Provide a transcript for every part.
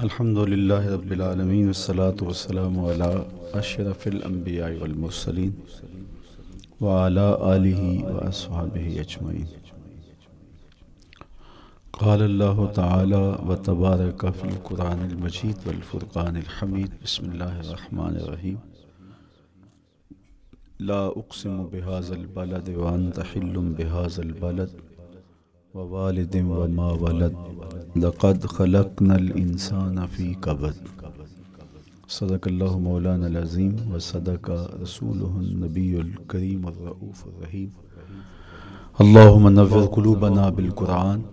الحمد للہ رب العالمین والصلاة والسلام علی اشرف الانبیاء والمرسلین وعلی آلہ واصحابہ اجمعین۔ قال اللہ تعالی وتبارک فی القرآن المجید والفرقان الحمید۔ بسم اللہ الرحمن الرحیم۔ لا اقسم بهذا البلد وانت حل بهذا البلد ووالد وما ولد لقد خلقنا الانسان في كبد۔ صدق اللہ مولانا العظیم وصدق رسولہ النبی الکریم الرؤوف الرحیم۔ اللہم نور قلوبنا بالقرآن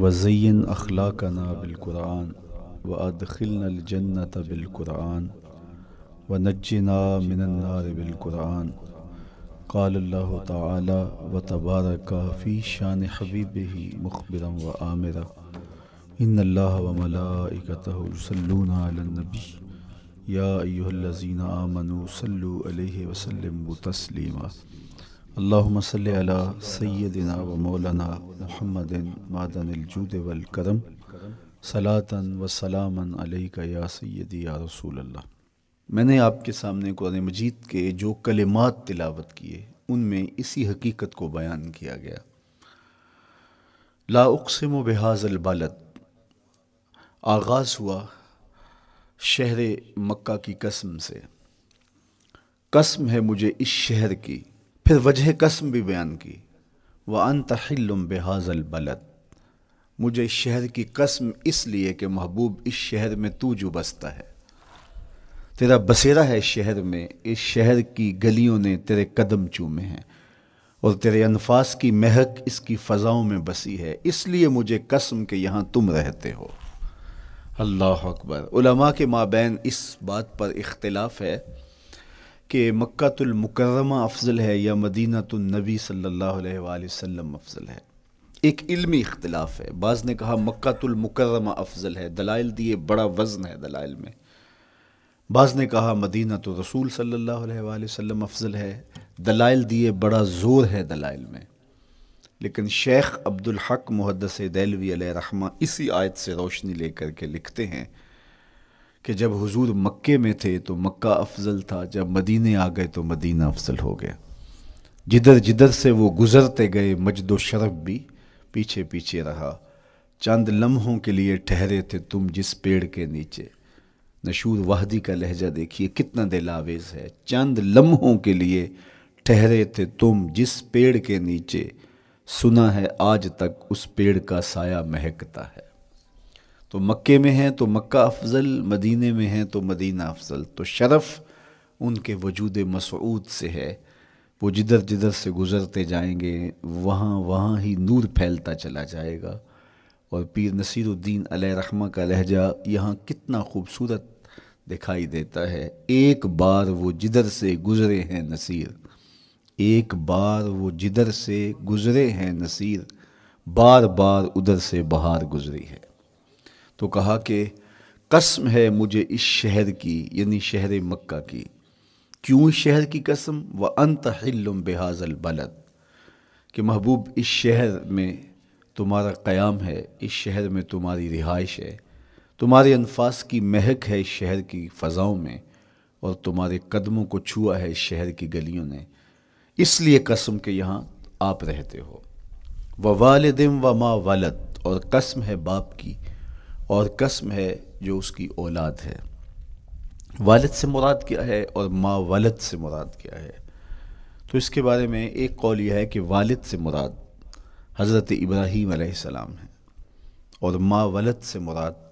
وزین اخلاقنا بالقرآن وادخلنا الجنة بالقرآن ونجنا من النار بالقرآن۔ قال اللہ تعالی وتبارک فی شان حبیبہ مخبرا وآمرا ان اللہ وملائکتہ یصلون علی النبی یا ایہا الذین آمنوا صلوا علیہ وسلموا تسلیما۔ اللہم صلی علی سیدنا و مولانا محمد معدن الجود والکرم صلاۃ و سلاما علیک یا سیدی یا رسول اللہ۔ میں نے آپ کے سامنے قرآن مجید کے جو کلمات تلاوت کیے ان میں اسی حقیقت کو بیان کیا گیا۔ لا اقسم بهذا البلد، آغاز ہوا شہر مکہ کی قسم سے۔ قسم ہے مجھے اس شہر کی، پھر وجہ قسم بھی بیان کی۔ وَأَنْتَ حِلٌّ بِهَذَا الْبَلَدِ، مجھے اس شہر کی قسم اس لیے کہ محبوب اس شہر میں تو جو بستا ہے، تیرا بسیرا ہے اس شہر میں، اس شہر کی گلیوں نے تیرے قدم چومے ہیں اور تیرے انفاس کی مہک اس کی فضاؤں میں بسی ہے، اس لیے مجھے قسم کہ یہاں تم رہتے ہو۔ اللہ اکبر۔ علماء کے مابین اس بات پر اختلاف ہے کہ مکۃ المکرمہ افضل ہے یا مدینۃ النبی صلی اللہ علیہ وآلہ وسلم افضل ہے۔ ایک علمی اختلاف ہے، بعض نے کہا مکۃ المکرمہ افضل ہے، دلائل دیے، بڑا وزن ہے دلائل میں۔ بعض نے کہا مدینۃ رسول صلی اللہ علیہ وآلہ وسلم افضل ہے، دلائل دیے، بڑا زور ہے دلائل میں۔ لیکن شیخ عبدالحق محدث دہلوی علیہ رحمہ اسی آیت سے روشنی لے کر کے لکھتے ہیں کہ جب حضور مکے میں تھے تو مکہ افضل تھا، جب مدینے آ گئے تو مدینہ افضل ہو گیا۔ جدھر جدھر سے وہ گزرتے گئے مجد و شرف بھی پیچھے پیچھے رہا۔ چند لمحوں کے لیے ٹھہرے تھے تم جس پیڑ کے نیچے۔ نشور وحدی کا لہجہ دیکھیے کتنا دل آویز ہے۔ چند لمحوں کے لیے ٹھہرے تھے تم جس پیڑ کے نیچے، سنا ہے آج تک اس پیڑ کا سایہ مہکتا ہے۔ تو مکے میں ہیں تو مکہ افضل، مدینے میں ہیں تو مدینہ افضل۔ تو شرف ان کے وجود مسعود سے ہے، وہ جدھر جدھر سے گزرتے جائیں گے وہاں وہاں ہی نور پھیلتا چلا جائے گا۔ اور پیر نصیر الدین علیہ رحمہ کا لہجہ یہاں کتنا خوبصورت دکھائی دیتا ہے۔ ایک بار وہ جدھر سے گزرے ہیں نصیر، ایک بار وہ جدھر سے گزرے ہیں نصیر، بار بار ادھر سے بہار گزری ہے۔ تو کہا کہ قسم ہے مجھے اس شہر کی، یعنی شہر مکہ کی۔ کیوں اس شہر کی قسم؟ وَأَنْتَ حِلٌّ بِهَذَا الْبَلَدِ، کہ محبوب اس شہر میں تمہارا قیام ہے، اس شہر میں تمہاری رہائش ہے، تمہارے انفاس کی مہک ہے اس شہر کی فضاؤں میں، اور تمہارے قدموں کو چھوا ہے اس شہر کی گلیوں نے، اس لیے قسم کہ یہاں آپ رہتے ہو۔ وَوَالِدٍ وَمَا وَلَدَ، اور قسم ہے باپ کی، اور قسم ہے جو اس کی اولاد ہے۔ والد سے مراد کیا ہے اور ما ولد سے مراد کیا ہے؟ تو اس کے بارے میں ایک قول یہ ہے کہ والد سے مراد حضرت ابراہیم علیہ السلام ہے، اور ما ولد سے مراد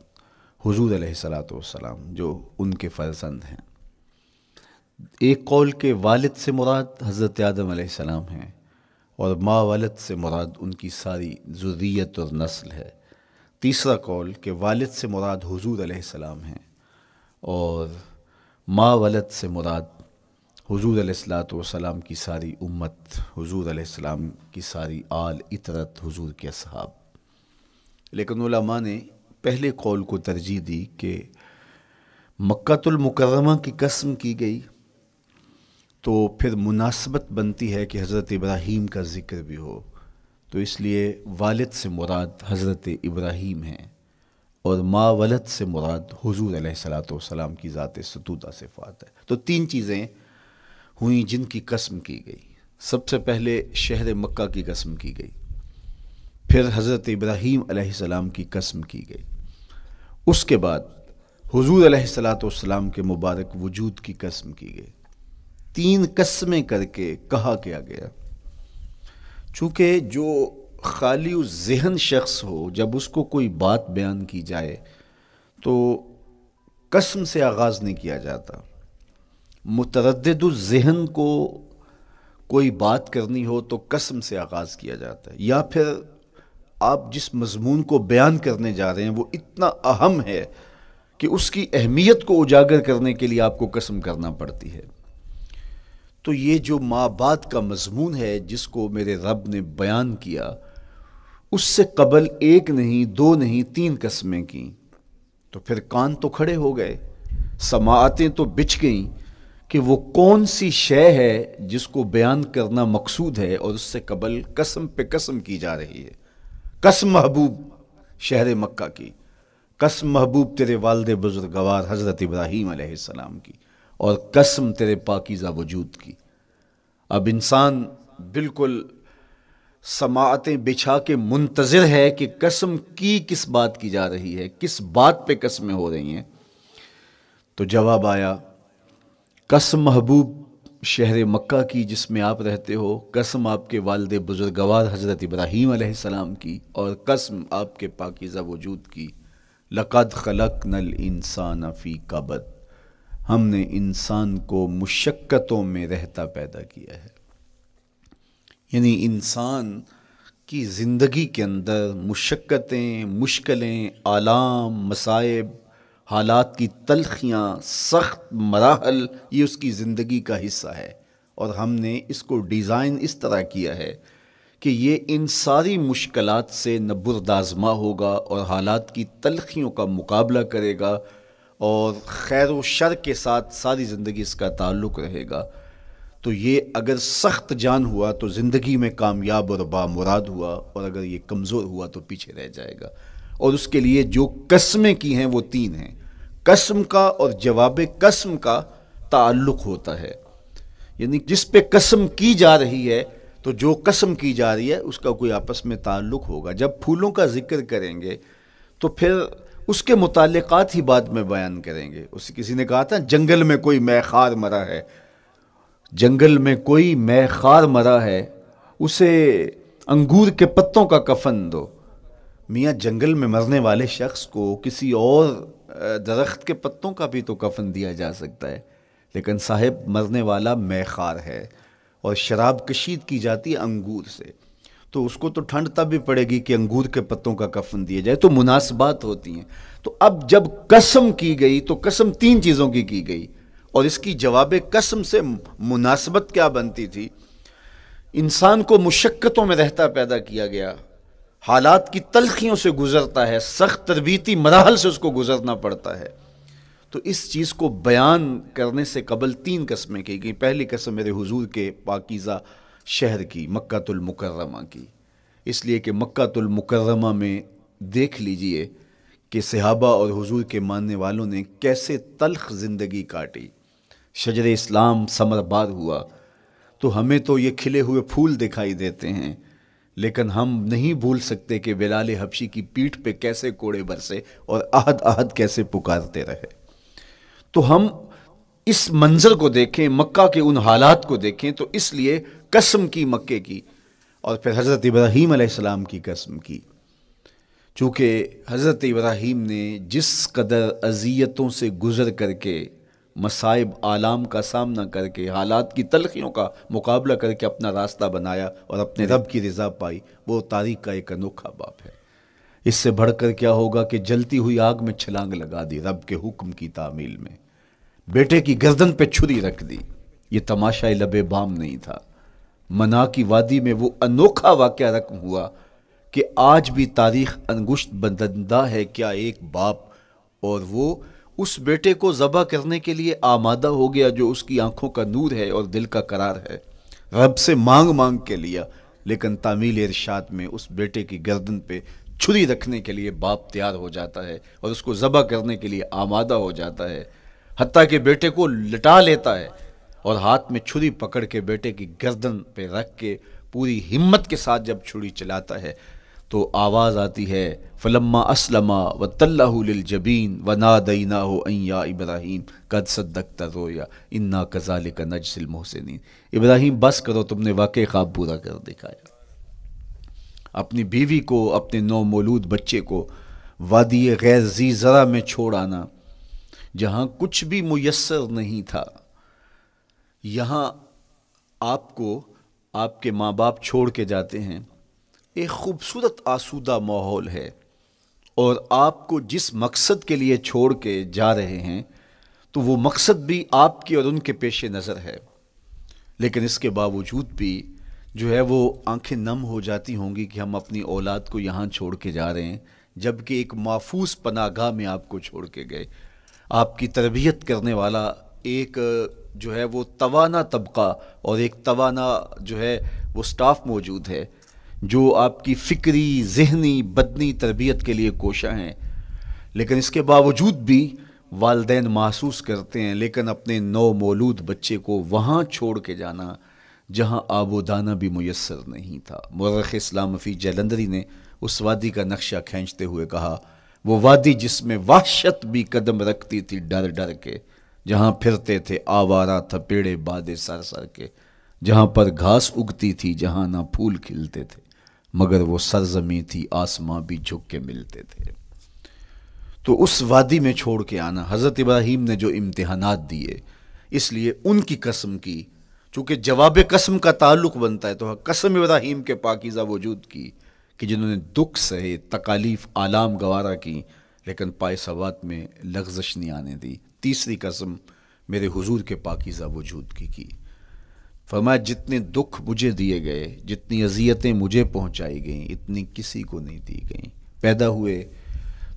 حضور علیہ السلام جو ان کے فرزند ہیں۔ ایک قول کہ والد سے مراد حضرت آدم علیہ السلام ہیں، اور ما ولد سے مراد ان کی ساری ذریت اور نسل ہے۔ تیسرا قول کہ والد سے مراد حضور علیہ السلام ہیں، اور ما ولد سے مراد حضور علیہ السلام کی ساری امت، حضور علیہ السلام کی ساری آل اطرت، حضور کے اصحاب۔ لیکن علماء نے پہلے قول کو ترجیح دی کہ مکۃ المکرمہ کی قسم کی گئی تو پھر مناسبت بنتی ہے کہ حضرت ابراہیم کا ذکر بھی ہو، تو اس لیے والد سے مراد حضرت ابراہیم ہیں، اور ما ولد سے مراد حضور علیہ الصلوۃ والسلام کی ذات ستودہ صفات ہے۔ تو تین چیزیں ہوئیں جن کی قسم کی گئی۔ سب سے پہلے شہر مکہ کی قسم کی گئی، پھر حضرت ابراہیم علیہ السلام کی قسم کی گئی، اس کے بعد حضور علیہ الصلوۃ والسلام کے مبارک وجود کی قسم کی گئی۔ تین قسمیں کر کے کہا کیا گیا، چونکہ جو خالی ذہن شخص ہو، جب اس کو کوئی بات بیان کی جائے تو قسم سے آغاز نہیں کیا جاتا۔ متردد الذہن کو کوئی بات کرنی ہو تو قسم سے آغاز کیا جاتا ہے، یا پھر آپ جس مضمون کو بیان کرنے جا رہے ہیں وہ اتنا اہم ہے کہ اس کی اہمیت کو اجاگر کرنے کے لیے آپ کو قسم کرنا پڑتی ہے۔ تو یہ جو ما بعد کا مضمون ہے جس کو میرے رب نے بیان کیا، اس سے قبل ایک نہیں، دو نہیں، تین قسمیں کیں، تو پھر کان تو کھڑے ہو گئے، سماعتیں تو بچھ گئیں کہ وہ کون سی شے ہے جس کو بیان کرنا مقصود ہے، اور اس سے قبل قسم پہ قسم کی جا رہی ہے۔ قسم محبوب شہر مکہ کی، قسم محبوب تیرے والد بزرگوار حضرت ابراہیم علیہ السلام کی، اور قسم تیرے پاکیزہ وجود کی۔ اب انسان بالکل سماعتیں بچھا کے منتظر ہے کہ قسم کی کس بات کی جا رہی ہے، کس بات پہ قسمیں ہو رہی ہیں۔ تو جواب آیا، قسم محبوب شہر مکہ کی جس میں آپ رہتے ہو، قسم آپ کے والد بزرگوار حضرت ابراہیم علیہ السلام کی، اور قسم آپ کے پاکیزہ وجود کی۔ لقد خلقنا الانسان فی کبد، ہم نے انسان کو مشقتوں میں رہتا پیدا کیا ہے۔ یعنی انسان کی زندگی کے اندر مشقتیں، مشکلیں، آلام، مصائب، حالات کی تلخیاں، سخت مراحل، یہ اس کی زندگی کا حصہ ہے، اور ہم نے اس کو ڈیزائن اس طرح کیا ہے کہ یہ ان ساری مشکلات سے نہ بردآزما ہوگا اور حالات کی تلخیوں کا مقابلہ کرے گا، اور خیر و شر کے ساتھ ساری زندگی اس کا تعلق رہے گا۔ تو یہ اگر سخت جان ہوا تو زندگی میں کامیاب اور بامراد ہوا، اور اگر یہ کمزور ہوا تو پیچھے رہ جائے گا۔ اور اس کے لیے جو قسمیں کی ہیں وہ تین ہیں۔ قسم کا اور جواب قسم کا تعلق ہوتا ہے، یعنی جس پہ قسم کی جا رہی ہے تو جو قسم کی جا رہی ہے اس کا کوئی آپس میں تعلق ہوگا۔ جب پھولوں کا ذکر کریں گے تو پھر اس کے متعلقات ہی بعد میں بیان کریں گے۔ کسی نے کہا تھا جنگل میں کوئی مے خار مرا ہے، جنگل میں کوئی مے خار مرا ہے، اسے انگور کے پتوں کا کفن دو۔ میاں جنگل میں مرنے والے شخص کو کسی اور درخت کے پتوں کا بھی تو کفن دیا جا سکتا ہے، لیکن صاحب مرنے والا مے خار ہے، اور شراب کشید کی جاتی ہے انگور سے، تو اس کو تو ٹھنڈ تب بھی پڑے گی کہ انگور کے پتوں کا کفن دیا جائے۔ تو مناسبات ہوتی ہیں۔ تو اب جب قسم کی گئی تو قسم تین چیزوں کی گئی، اور اس کی جواب قسم سے مناسبت کیا بنتی تھی؟ انسان کو مشقتوں میں رہتا پیدا کیا گیا، حالات کی تلخیوں سے گزرتا ہے، سخت تربیتی مراحل سے اس کو گزرنا پڑتا ہے۔ تو اس چیز کو بیان کرنے سے قبل تین قسمیں کی گئی۔ پہلی قسم میرے حضور کے پاکیزہ شہر کی، مکہ المکرمہ کی، اس لیے کہ مکہ المکرمہ میں دیکھ لیجئے کہ صحابہ اور حضور کے ماننے والوں نے کیسے تلخ زندگی کاٹی۔ شجر اسلام ثمر بار ہوا تو ہمیں تو یہ کھلے ہوئے پھول دکھائی دیتے ہیں، لیکن ہم نہیں بھول سکتے کہ بلال حبشی کی پیٹھ پہ کیسے کوڑے برسے اور احد احد کیسے پکارتے رہے۔ تو ہم اس منظر کو دیکھیں، مکہ کے ان حالات کو دیکھیں، تو اس لیے قسم کی مکے کی، اور پھر حضرت ابراہیم علیہ السلام کی قسم کی، چونکہ حضرت ابراہیم نے جس قدر اذیتوں سے گزر کر کے، مصائب آلام کا سامنا کر کے، حالات کی تلخیوں کا مقابلہ کر کے اپنا راستہ بنایا اور اپنے رب کی رضا پائی، وہ تاریخ کا ایک انوکھا باب ہے۔ اس سے بڑھ کر کیا ہوگا کہ جلتی ہوئی آگ میں چھلانگ لگا دی رب کے حکم کی تعمیل میں، بیٹے کی گردن پہ چھری رکھ دی۔ یہ تماشا لب بام نہیں تھا، منا کی وادی میں وہ انوکھا واقعہ رقم ہوا کہ آج بھی تاریخ انگشت بدندہ ہے کیا ایک باپ، اور وہ اس بیٹے کو ذبح کرنے کے لیے آمادہ ہو گیا جو اس کی آنکھوں کا نور ہے اور دل کا قرار ہے، رب سے مانگ کے لیا، لیکن تعمیل ارشاد میں اس بیٹے کی گردن پہ چھری رکھنے کے لیے باپ تیار ہو جاتا ہے اور اس کو ذبح کرنے کے لیے آمادہ ہو جاتا ہے، حتیٰ کہ بیٹے کو لٹا لیتا ہے اور ہاتھ میں چھری پکڑ کے بیٹے کی گردن پہ رکھ کے پوری ہمت کے ساتھ جب چھری چلاتا ہے تو آواز آتی ہے فلما اسلما وتلہ للجبین ونادیناہ ان یا ابراہیم قد صدقت الرؤیا انا کذالک نجزی المحسنین۔ ابراہیم بس کرو، تم نے واقعی خواب پورا کر دکھایا۔ اپنی بیوی کو، اپنے نو مولود بچے کو وادی غیر ذی زرع میں چھوڑ آنا، جہاں کچھ بھی میسر نہیں تھا، یہاں آپ کو آپ کے ماں باپ چھوڑ کے جاتے ہیں، ایک خوبصورت آسودہ ماحول ہے، اور آپ کو جس مقصد کے لیے چھوڑ کے جا رہے ہیں تو وہ مقصد بھی آپ کی اور ان کے پیش نظر ہے، لیکن اس کے باوجود بھی جو ہے وہ آنکھیں نم ہو جاتی ہوں گی کہ ہم اپنی اولاد کو یہاں چھوڑ کے جا رہے ہیں، جبکہ ایک محفوظ پناہ گاہ میں آپ کو چھوڑ کے گئے۔ آپ کی تربیت کرنے والا ایک جو ہے وہ توانا طبقہ اور ایک توانا جو ہے وہ سٹاف موجود ہے جو آپ کی فکری، ذہنی، بدنی تربیت کے لیے کوشاں ہیں، لیکن اس کے باوجود بھی والدین محسوس کرتے ہیں لیکن اپنے نو مولود بچے کو وہاں چھوڑ کے جانا جہاں آب و دانہ بھی میسر نہیں تھا۔ مورخ اسلام فی جلندری نے اس وادی کا نقشہ کھینچتے ہوئے کہا، وہ وادی جس میں وحشت بھی قدم رکھتی تھی ڈر ڈر کے، جہاں پھرتے تھے آوارہ تھپیڑے بادے سر سر کے، جہاں پر گھاس اگتی تھی، جہاں نہ پھول کھلتے تھے، مگر وہ سرزمیں تھی آسماں بھی جھک کے ملتے تھے۔ تو اس وادی میں چھوڑ کے آنا، حضرت ابراہیم نے جو امتحانات دیے، اس لیے ان کی قسم کی، چونکہ جواب قسم کا تعلق بنتا ہے، تو قسم ابراہیم کے پاکیزہ وجود کی کہ جنہوں نے دکھ سہے، تکالیف، آلام گوارا کی، لیکن پائے ثبات میں لغزش نہیں آنے دی۔ تیسری قسم میرے حضور کے پاکیزہ وجود کی فرمایا جتنے دکھ مجھے دیے گئے، جتنی اذیتیں مجھے پہنچائی گئیں، اتنی کسی کو نہیں دی گئیں۔ پیدا ہوئے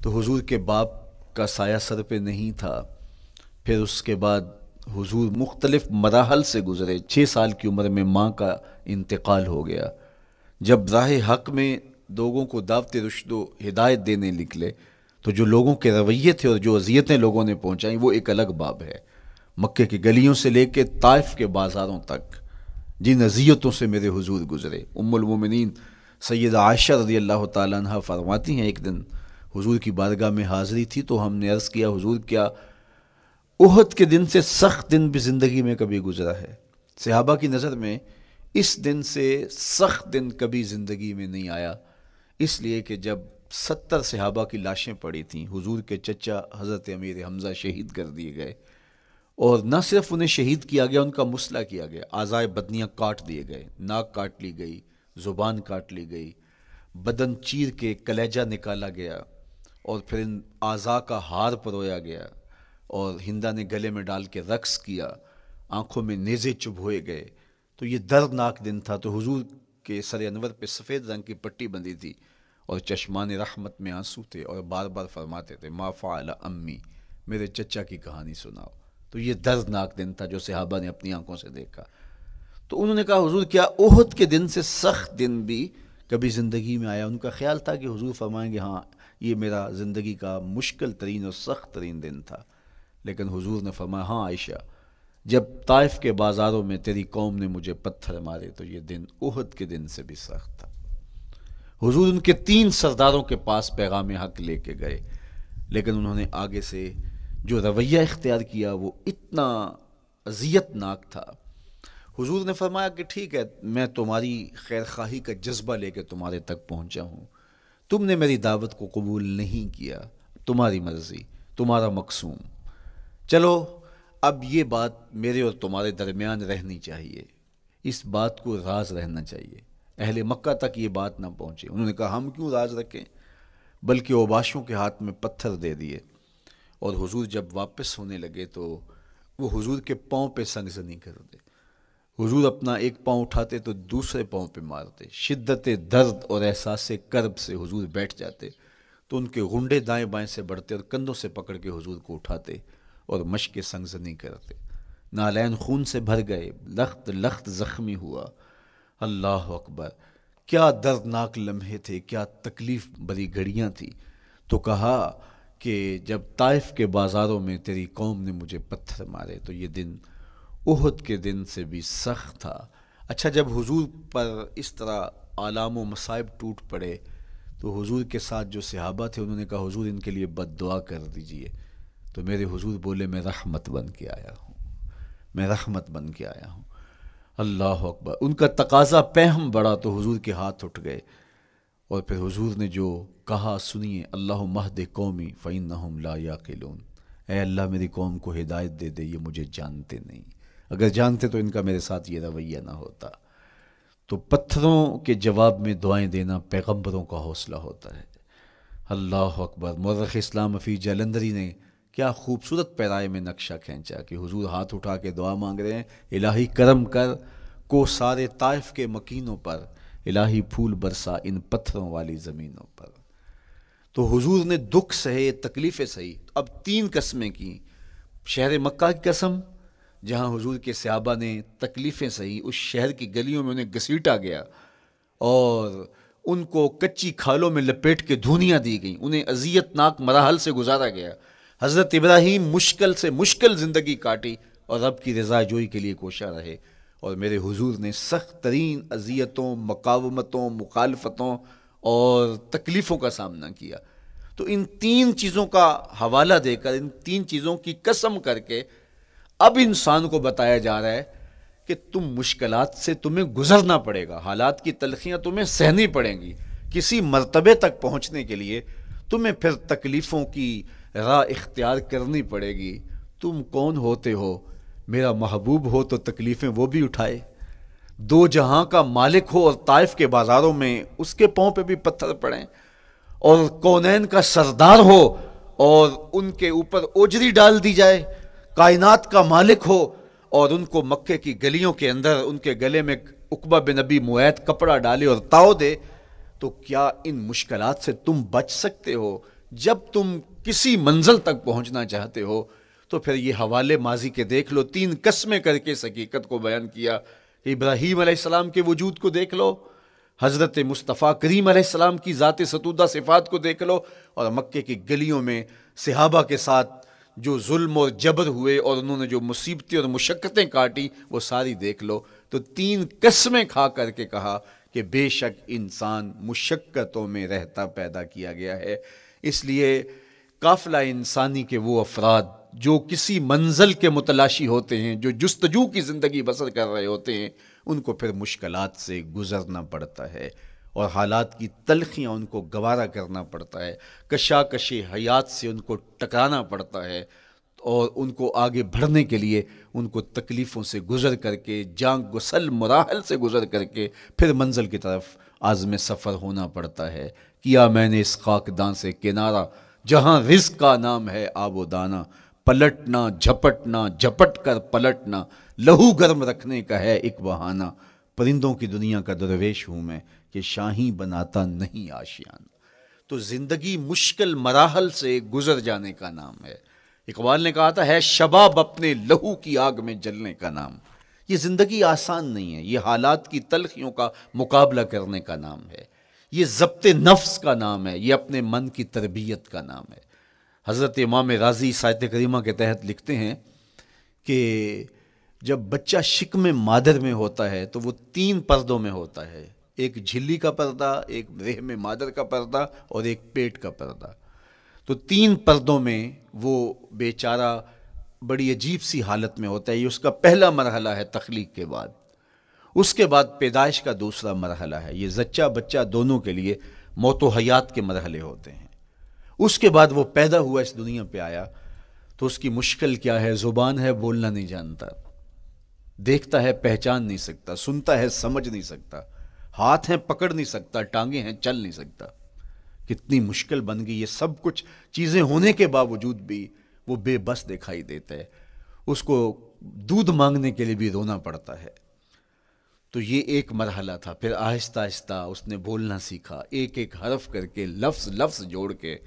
تو حضور کے باپ کا سایہ سر پہ نہیں تھا، پھر اس کے بعد حضور مختلف مراحل سے گزرے، 6 سال کی عمر میں ماں کا انتقال ہو گیا۔ جب راہ حق میں لوگوں کو دعوت رشد و ہدایت دینے نکلے تو جو لوگوں کے رویے تھے اور جو اذیتیں لوگوں نے پہنچائیں وہ ایک الگ باب ہے۔ مکے کی گلیوں سے لے کے طائف کے بازاروں تک جن اذیتوں سے میرے حضور گزرے، ام المومنین سیدہ عائشہ رضی اللہ تعالیٰ عنہ فرماتی ہیں ایک دن حضور کی بارگاہ میں حاضری تھی تو ہم نے عرض کیا حضور کیا احد کے دن سے سخت دن بھی زندگی میں کبھی گزرا ہے؟ صحابہ کی نظر میں اس دن سے سخت دن کبھی زندگی میں نہیں آیا، اس لیے کہ جب 70 صحابہ کی لاشیں پڑی تھیں، حضور کے چچا حضرت امیر حمزہ شہید کر دیے گئے، اور نہ صرف انہیں شہید کیا گیا، ان کا مسئلہ کیا گیا، اعضائے بدنیاں کاٹ دیے گئے، ناک کاٹ لی گئی، زبان کاٹ لی گئی، بدن چیر کے کلیجہ نکالا گیا، اور پھر ان اعضاء کا ہار پرویا گیا، اور ہندا نے گلے میں ڈال کے رقص کیا، آنکھوں میں نیزے چبھوئے گئے۔ تو یہ دردناک دن تھا، تو حضور کے سر انور پہ سفید رنگ کی پٹی بندھی تھی اور چشمان رحمت میں آنسو تھے، اور بار بار فرماتے تھے ما فعل امی، میرے چچا کی کہانی سناؤ۔ تو یہ دردناک دن تھا جو صحابہ نے اپنی آنکھوں سے دیکھا۔ تو انہوں نے کہا حضور کیا احد کے دن سے سخت دن بھی کبھی زندگی میں آیا؟ ان کا خیال تھا کہ حضور فرمائیں گے ہاں یہ میرا زندگی کا مشکل ترین اور سخت ترین دن تھا، لیکن حضور نے فرمایا ہاں عائشہ، جب طائف کے بازاروں میں تیری قوم نے مجھے پتھر مارے تو یہ دن احد کے دن سے بھی سخت تھا۔ حضور ان کے 3 سرداروں کے پاس پیغام حق لے کے گئے، لیکن انہوں نے آگے سے جو رویہ اختیار کیا وہ اتنا اذیت ناک تھا۔ حضور نے فرمایا کہ ٹھیک ہے، میں تمہاری خیر خواہی کا جذبہ لے کے تمہارے تک پہنچا ہوں، تم نے میری دعوت کو قبول نہیں کیا، تمہاری مرضی، تمہارا مقسوم، چلو اب یہ بات میرے اور تمہارے درمیان رہنی چاہیے، اس بات کو راز رہنا چاہیے، اہل مکہ تک یہ بات نہ پہنچے۔ انہوں نے کہا ہم کیوں راز رکھیں، بلکہ اوباشوں کے ہاتھ میں پتھر دے دیے، اور حضور جب واپس ہونے لگے تو وہ حضور کے پاؤں پہ سنگزنی کر دے۔ حضور اپنا ایک پاؤں اٹھاتے تو دوسرے پاؤں پہ مارتے، شدت درد اور احساس کرب سے حضور بیٹھ جاتے تو ان کے غنڈے دائیں بائیں سے بڑھتے اور کندھوں سے پکڑ کے حضور کو اٹھاتے اور مشق سنگزنی کرتے۔ نالین خون سے بھر گئے، لخت لخت زخمی ہوا، اللہ اکبر، کیا دردناک لمحے تھے، کیا تکلیف بھری گھڑیاں تھیں۔ تو کہا کہ جب طائف کے بازاروں میں تیری قوم نے مجھے پتھر مارے تو یہ دن احد کے دن سے بھی سخت تھا۔ اچھا، جب حضور پر اس طرح آلام و مصائب ٹوٹ پڑے تو حضور کے ساتھ جو صحابہ تھے انہوں نے کہا حضور ان کے لیے بد دعا کر دیجئے، تو میرے حضور بولے میں رحمت بن کے آیا ہوں، میں رحمت بن کے آیا ہوں۔ اللہ اکبر، ان کا تقاضا پہم بڑا تو حضور کے ہاتھ اٹھ گئے، اور پھر حضور نے جو کہا سنیے، اللہم اہد قومی فإنہم لا یعقلون، اے اللہ میری قوم کو ہدایت دے دے، یہ مجھے جانتے نہیں، اگر جانتے تو ان کا میرے ساتھ یہ رویہ نہ ہوتا۔ تو پتھروں کے جواب میں دعائیں دینا پیغمبروں کا حوصلہ ہوتا ہے۔ اللہ اکبر، مورخ اسلام حفیظ جلندری نے کیا خوبصورت پیرائے میں نقشہ کھینچا کہ حضور ہاتھ اٹھا کے دعا مانگ رہے ہیں، الہی کرم کر کو سارے طائف کے مکینوں پر، الہی پھول برسا ان پتھروں والی زمینوں پر۔ تو حضور نے دکھ سہے، تکلیفیں سہی، اب 3 قسمیں کی۔ شہر مکہ کی قسم، جہاں حضور کے صحابہ نے تکلیفیں سہی، اس شہر کی گلیوں میں انہیں گھسیٹا گیا اور ان کو کچی کھالوں میں لپیٹ کے دھونیاں دی گئیں، انہیں اذیت ناک مراحل سے گزارا گیا۔ حضرت ابراہیم مشکل سے مشکل زندگی کاٹی اور رب کی رضا جوئی کے لیے کوشاں رہے، اور میرے حضور نے سخت ترین اذیتوں، مقاومتوں، مخالفتوں اور تکلیفوں کا سامنا کیا۔ تو ان 3 چیزوں کا حوالہ دے کر، ان 3 چیزوں کی قسم کر کے اب انسان کو بتایا جا رہا ہے کہ تم مشکلات سے تمہیں گزرنا پڑے گا، حالات کی تلخیاں تمہیں سہنی پڑیں گی، کسی مرتبے تک پہنچنے کے لیے تمہیں پھر تکلیفوں کی راہ اختیار کرنی پڑے گی۔ تم کون ہوتے ہو؟ میرا محبوب ہو تو تکلیفیں وہ بھی اٹھائے، 2 جہاں کا مالک ہو اور طائف کے بازاروں میں اس کے پاؤں پہ بھی پتھر پڑیں، اور کونین کا سردار ہو اور ان کے اوپر اوجری ڈال دی جائے، کائنات کا مالک ہو اور ان کو مکے کی گلیوں کے اندر ان کے گلے میں عقبہ بن ابی معیط کپڑا ڈالے اور تاؤ دے، تو کیا ان مشکلات سے تم بچ سکتے ہو؟ جب تم کسی منزل تک پہنچنا چاہتے ہو تو پھر یہ حوالے ماضی کے دیکھ لو، 3 قسمیں کر کے اس حقیقت کو بیان کیا۔ ابراہیم علیہ السلام کے وجود کو دیکھ لو، حضرت مصطفیٰ کریم علیہ السلام کی ذات ستودہ صفات کو دیکھ لو، اور مکے کی گلیوں میں صحابہ کے ساتھ جو ظلم اور جبر ہوئے اور انہوں نے جو مصیبتیں اور مشقتیں کاٹی وہ ساری دیکھ لو۔ تو 3 قسمیں کھا کر کے کہا کہ بے شک انسان مشقتوں میں رہتا پیدا کیا گیا ہے۔ اس لیے قافلہ انسانی کے وہ افراد جو کسی منزل کے متلاشی ہوتے ہیں، جو جستجو کی زندگی بسر کر رہے ہوتے ہیں، ان کو پھر مشکلات سے گزرنا پڑتا ہے اور حالات کی تلخیاں ان کو گوارا کرنا پڑتا ہے، کشاکش حیات سے ان کو ٹکرانا پڑتا ہے، اور ان کو آگے بڑھنے کے لیے ان کو تکلیفوں سے گزر کر کے، جان گسل مراحل سے گزر کر کے پھر منزل کی طرف عازم سفر ہونا پڑتا ہے۔ کیا میں نے اس خاکدان سے کنارہ، جہاں رزق کا نام ہے آب و دانہ، پلٹنا جھپٹنا جھپٹ کر پلٹنا، لہو گرم رکھنے کا ہے ایک بہانہ، پرندوں کی دنیا کا درویش ہوں میں کہ شاہین بناتا نہیں آشیانہ۔ تو زندگی مشکل مراحل سے گزر جانے کا نام ہے۔ اقبال نے کہا تھا ہے شباب اپنے لہو کی آگ میں جلنے کا نام۔ یہ زندگی آسان نہیں ہے، یہ حالات کی تلخیوں کا مقابلہ کرنے کا نام ہے، یہ ضبط نفس کا نام ہے، یہ اپنے من کی تربیت کا نام ہے۔ حضرت امام راضی سایت کریمہ کے تحت لکھتے ہیں کہ جب بچہ شکم مادر میں ہوتا ہے تو وہ 3 پردوں میں ہوتا ہے، ایک جھلی کا پردہ، ایک رحم مادر کا پردہ اور ایک پیٹ کا پردہ۔ تو 3 پردوں میں وہ بیچارہ بڑی عجیب سی حالت میں ہوتا ہے۔ یہ اس کا پہلا مرحلہ ہے تخلیق کے بعد، اس کے بعد پیدائش کا دوسرا مرحلہ ہے، یہ زچہ بچہ دونوں کے لیے موت و حیات کے مرحلے ہوتے ہیں۔ اس کے بعد وہ پیدا ہوا، اس دنیا پہ آیا، تو اس کی مشکل کیا ہے؟ زبان ہے بولنا نہیں جانتا، دیکھتا ہے پہچان نہیں سکتا، سنتا ہے سمجھ نہیں سکتا، ہاتھ ہیں پکڑ نہیں سکتا، ٹانگیں ہیں چل نہیں سکتا۔ کتنی مشکل بن گئی، یہ سب کچھ چیزیں ہونے کے باوجود بھی وہ بے بس دکھائی دیتا ہے، اس کو دودھ مانگنے کے لیے بھی رونا پڑتا ہے۔ تو یہ ایک مرحلہ تھا۔ پھر آہستہ آہستہ اس نے بولنا سیکھا، ایک ایک حرف کر کے، لفظ لفظ جوڑ کے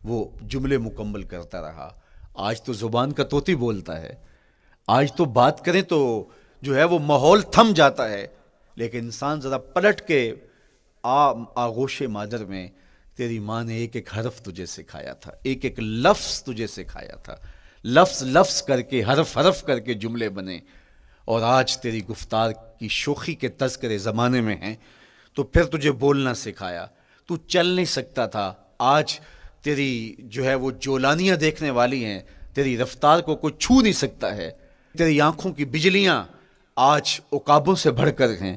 وہ جملے مکمل کرتا رہا۔ آج تو زبان کا طوطی بولتا ہے، آج تو بات کریں تو جو ہے وہ ماحول تھم جاتا ہے، لیکن انسان ذرا پلٹ کے آغوش مادر میں تیری ماں نے ایک ایک حرف تجھے سکھایا تھا، ایک ایک لفظ تجھے سکھایا تھا، لفظ لفظ کر کے، حرف حرف کر کے جملے بنے، اور آج تیری گفتار کی شوخی کے تذکرے زمانے میں ہیں، تو پھر تجھے بولنا سکھایا، تو چل نہیں سکتا تھا، آج تیری جو ہے وہ جولانیاں دیکھنے والی ہیں، تیری رفتار کو کوئی چھو نہیں سکتا ہے، تیری آنکھوں کی بجلیاں آج عقابوں سے بڑھ کر ہیں،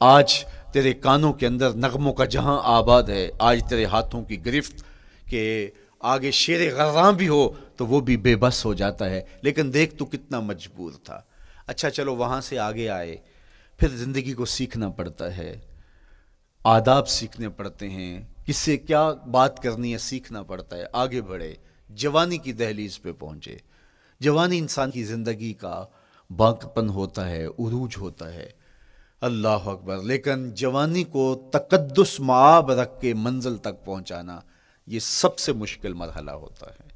آج تیرے کانوں کے اندر نغموں کا جہاں آباد ہے، آج تیرے ہاتھوں کی گرفت کہ آگے شیر غراں بھی ہو تو وہ بھی بے بس ہو جاتا ہے، لیکن دیکھ تو کتنا مجبور تھا۔ اچھا چلو وہاں سے آگے آئے، پھر زندگی کو سیکھنا پڑتا ہے، آداب سیکھنے پڑتے ہیں، کس سے کیا بات کرنی ہے سیکھنا پڑتا ہے، آگے بڑھے، جوانی کی دہلیز پہ پہنچے۔ جوانی انسان کی زندگی کا باقپن ہوتا ہے، عروج ہوتا ہے، اللہ اکبر، لیکن جوانی کو تقدس معاب رکھ کے منزل تک پہنچانا یہ سب سے مشکل مرحلہ ہوتا ہے،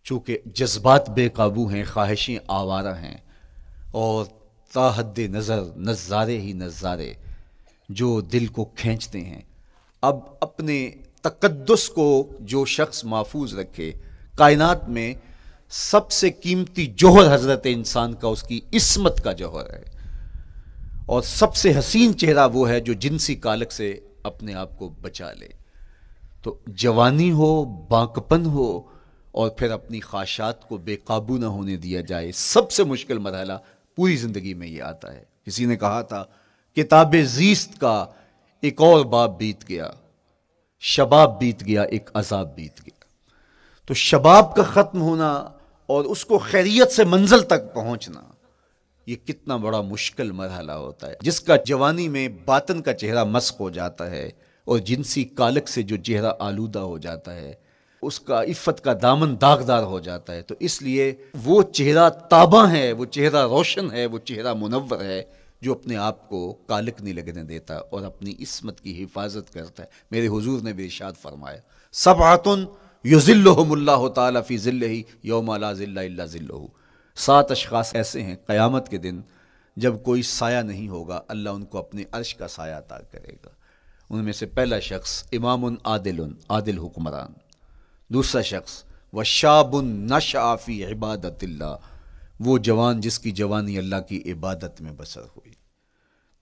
چونکہ جذبات بے قابو ہیں، خواہشیں آوارہ ہیں، اور تا حد نظر نظارے ہی نظارے جو دل کو کھینچتے ہیں۔ اب اپنے تقدس کو جو شخص محفوظ رکھے، کائنات میں سب سے قیمتی جوہر حضرت انسان کا اس کی عصمت کا جوہر ہے، اور سب سے حسین چہرہ وہ ہے جو جنسی کالک سے اپنے آپ کو بچا لے۔ تو جوانی ہو، باقپن ہو، اور پھر اپنی خواہشات کو بے قابو نہ ہونے دیا جائے، سب سے مشکل مرحلہ پوری زندگی میں یہ آتا ہے۔ کسی نے کہا تھا کتاب زیست کا ایک اور باب بیت گیا، شباب بیت گیا، ایک عذاب بیت گیا۔ تو شباب کا ختم ہونا اور اس کو خیریت سے منزل تک پہنچنا، یہ کتنا بڑا مشکل مرحلہ ہوتا ہے۔ جس کا جوانی میں باطن کا چہرہ مسخ ہو جاتا ہے اور جنسی کالک سے جو چہرہ آلودہ ہو جاتا ہے، اس کا عفت کا دامن داغدار ہو جاتا ہے، تو اس لیے وہ چہرہ تاباں ہے، وہ چہرہ روشن ہے، وہ چہرہ منور ہے جو اپنے آپ کو کالک نہیں لگنے دیتا اور اپنی عصمت کی حفاظت کرتا ہے۔ میرے حضور نے بھی ارشاد فرمایا، سبعۃ یظلھم اللہ تعالی فی ظلہ یوم لا ظل الا ظلہ، 7 اشخاص ایسے ہیں قیامت کے دن جب کوئی سایہ نہیں ہوگا، اللہ ان کو اپنے عرش کا سایہ عطا کرے گا۔ ان میں سے پہلا شخص امام عادل حکمران، دوسرا شخص وشاب نشأ فی عبادت اللہ، وہ جوان جس کی جوانی اللہ کی عبادت میں بسر ہوئی۔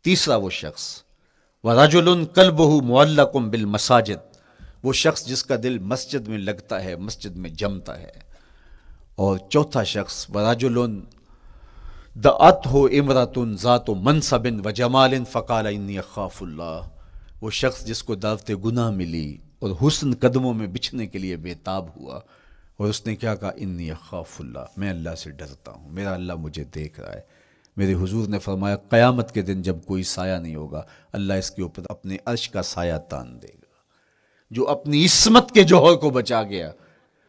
تیسرا وہ شخص ورجل قلبہ معلق بالمساجد، وہ شخص جس کا دل مسجد میں لگتا ہے، مسجد میں جمتا ہے۔ اور چوتھا شخص ورجل دعتہ امرأۃ ذات منصب وجمال فقال انی اخاف اللہ، وہ شخص جس کو دعوت گناہ ملی اور حسن قدموں میں بچھنے کے لیے بےتاب ہوا، اور اس نے کیا کہا، انی اخاف اللہ، میں اللہ سے ڈرتا ہوں، میرا اللہ مجھے دیکھ رہا ہے۔ میرے حضور نے فرمایا قیامت کے دن جب کوئی سایہ نہیں ہوگا، اللہ اس کے اوپر اپنے عرش کا سایہ تان دے گا۔ جو اپنی عصمت کے جوہر کو بچا گیا،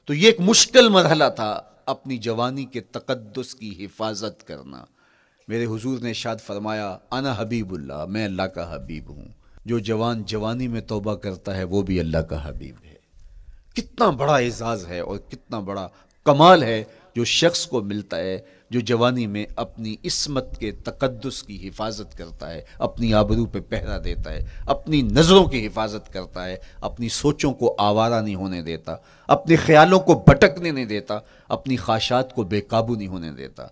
تو یہ ایک مشکل مرحلہ تھا، اپنی جوانی کے تقدس کی حفاظت کرنا۔ میرے حضور نے ارشاد فرمایا انا حبیب اللہ، میں اللہ کا حبیب ہوں۔ جو جوان جوانی میں توبہ کرتا ہے وہ بھی اللہ کا حبیب ہے۔ کتنا بڑا اعزاز ہے اور کتنا بڑا کمال ہے جو شخص کو ملتا ہے جو جوانی میں اپنی عصمت کے تقدس کی حفاظت کرتا ہے، اپنی آبرو پہ پہرا دیتا ہے، اپنی نظروں کی حفاظت کرتا ہے، اپنی سوچوں کو آوارہ نہیں ہونے دیتا، اپنے خیالوں کو بھٹکنے نہیں دیتا، اپنی خواہشات کو بے قابو نہیں ہونے دیتا۔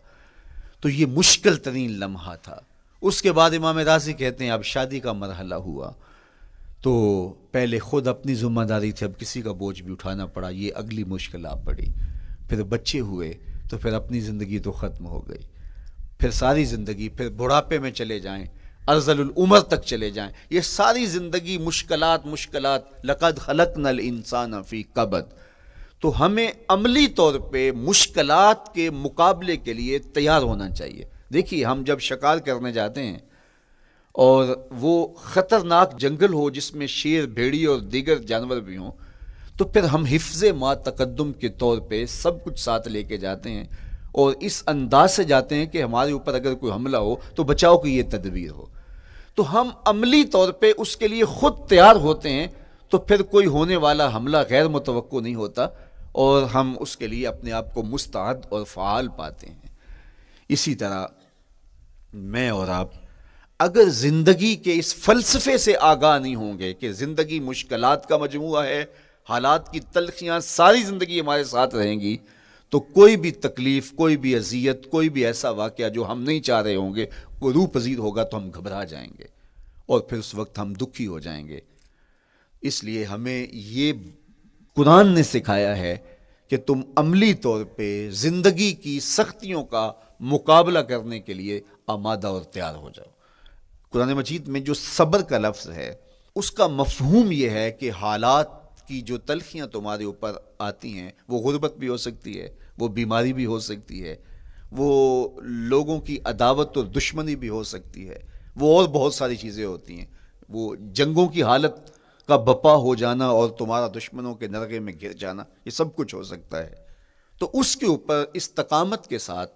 تو یہ مشکل ترین لمحہ تھا۔ اس کے بعد امام راضی کہتے ہیں اب شادی کا مرحلہ ہوا، تو پہلے خود اپنی ذمہ داری تھی، اب کسی کا بوجھ بھی اٹھانا پڑا، یہ اگلی مشکل آ پڑی۔ پھر بچے ہوئے تو پھر اپنی زندگی تو ختم ہو گئی، پھر ساری زندگی، پھر بڑھاپے میں چلے جائیں، ارذل العمر تک چلے جائیں، یہ ساری زندگی مشکلات لقد خلقنا الانسان فی کبد۔ تو ہمیں عملی طور پہ مشکلات کے مقابلے کے لیے تیار ہونا چاہیے۔ دیکھیے ہم جب شکار کرنے جاتے ہیں اور وہ خطرناک جنگل ہو جس میں شیر، بھیڑی اور دیگر جانور بھی ہوں، تو پھر ہم حفظ ما تقدم کے طور پہ سب کچھ ساتھ لے کے جاتے ہیں اور اس انداز سے جاتے ہیں کہ ہمارے اوپر اگر کوئی حملہ ہو تو بچاؤ کی یہ تدبیر ہو۔ تو ہم عملی طور پہ اس کے لیے خود تیار ہوتے ہیں، تو پھر کوئی ہونے والا حملہ غیر متوقع نہیں ہوتا اور ہم اس کے لیے اپنے آپ کو مستعد اور فعال پاتے ہیں۔ اسی طرح میں اور آپ اگر زندگی کے اس فلسفے سے آگاہ نہیں ہوں گے کہ زندگی مشکلات کا مجموعہ ہے، حالات کی تلخیاں ساری زندگی ہمارے ساتھ رہیں گی، تو کوئی بھی تکلیف، کوئی بھی اذیت، کوئی بھی ایسا واقعہ جو ہم نہیں چاہ رہے ہوں گے وہ روح پذیر ہوگا تو ہم گھبرا جائیں گے اور پھر اس وقت ہم دکھی ہو جائیں گے۔ اس لیے ہمیں یہ قرآن نے سکھایا ہے کہ تم عملی طور پہ زندگی کی سختیوں کا مقابلہ کرنے کے لیے آمادہ اور تیار ہو جاؤ۔ قرآن مجید میں جو صبر کا لفظ ہے اس کا مفہوم یہ ہے کہ حالات کی جو تلخیاں تمہارے اوپر آتی ہیں، وہ غربت بھی ہو سکتی ہے، وہ بیماری بھی ہو سکتی ہے، وہ لوگوں کی عداوت اور دشمنی بھی ہو سکتی ہے، وہ اور بہت ساری چیزیں ہوتی ہیں، وہ جنگوں کی حالت کا بپا ہو جانا اور تمہارا دشمنوں کے نرغے میں گر جانا، یہ سب کچھ ہو سکتا ہے۔ تو اس کے اوپر استقامت کے ساتھ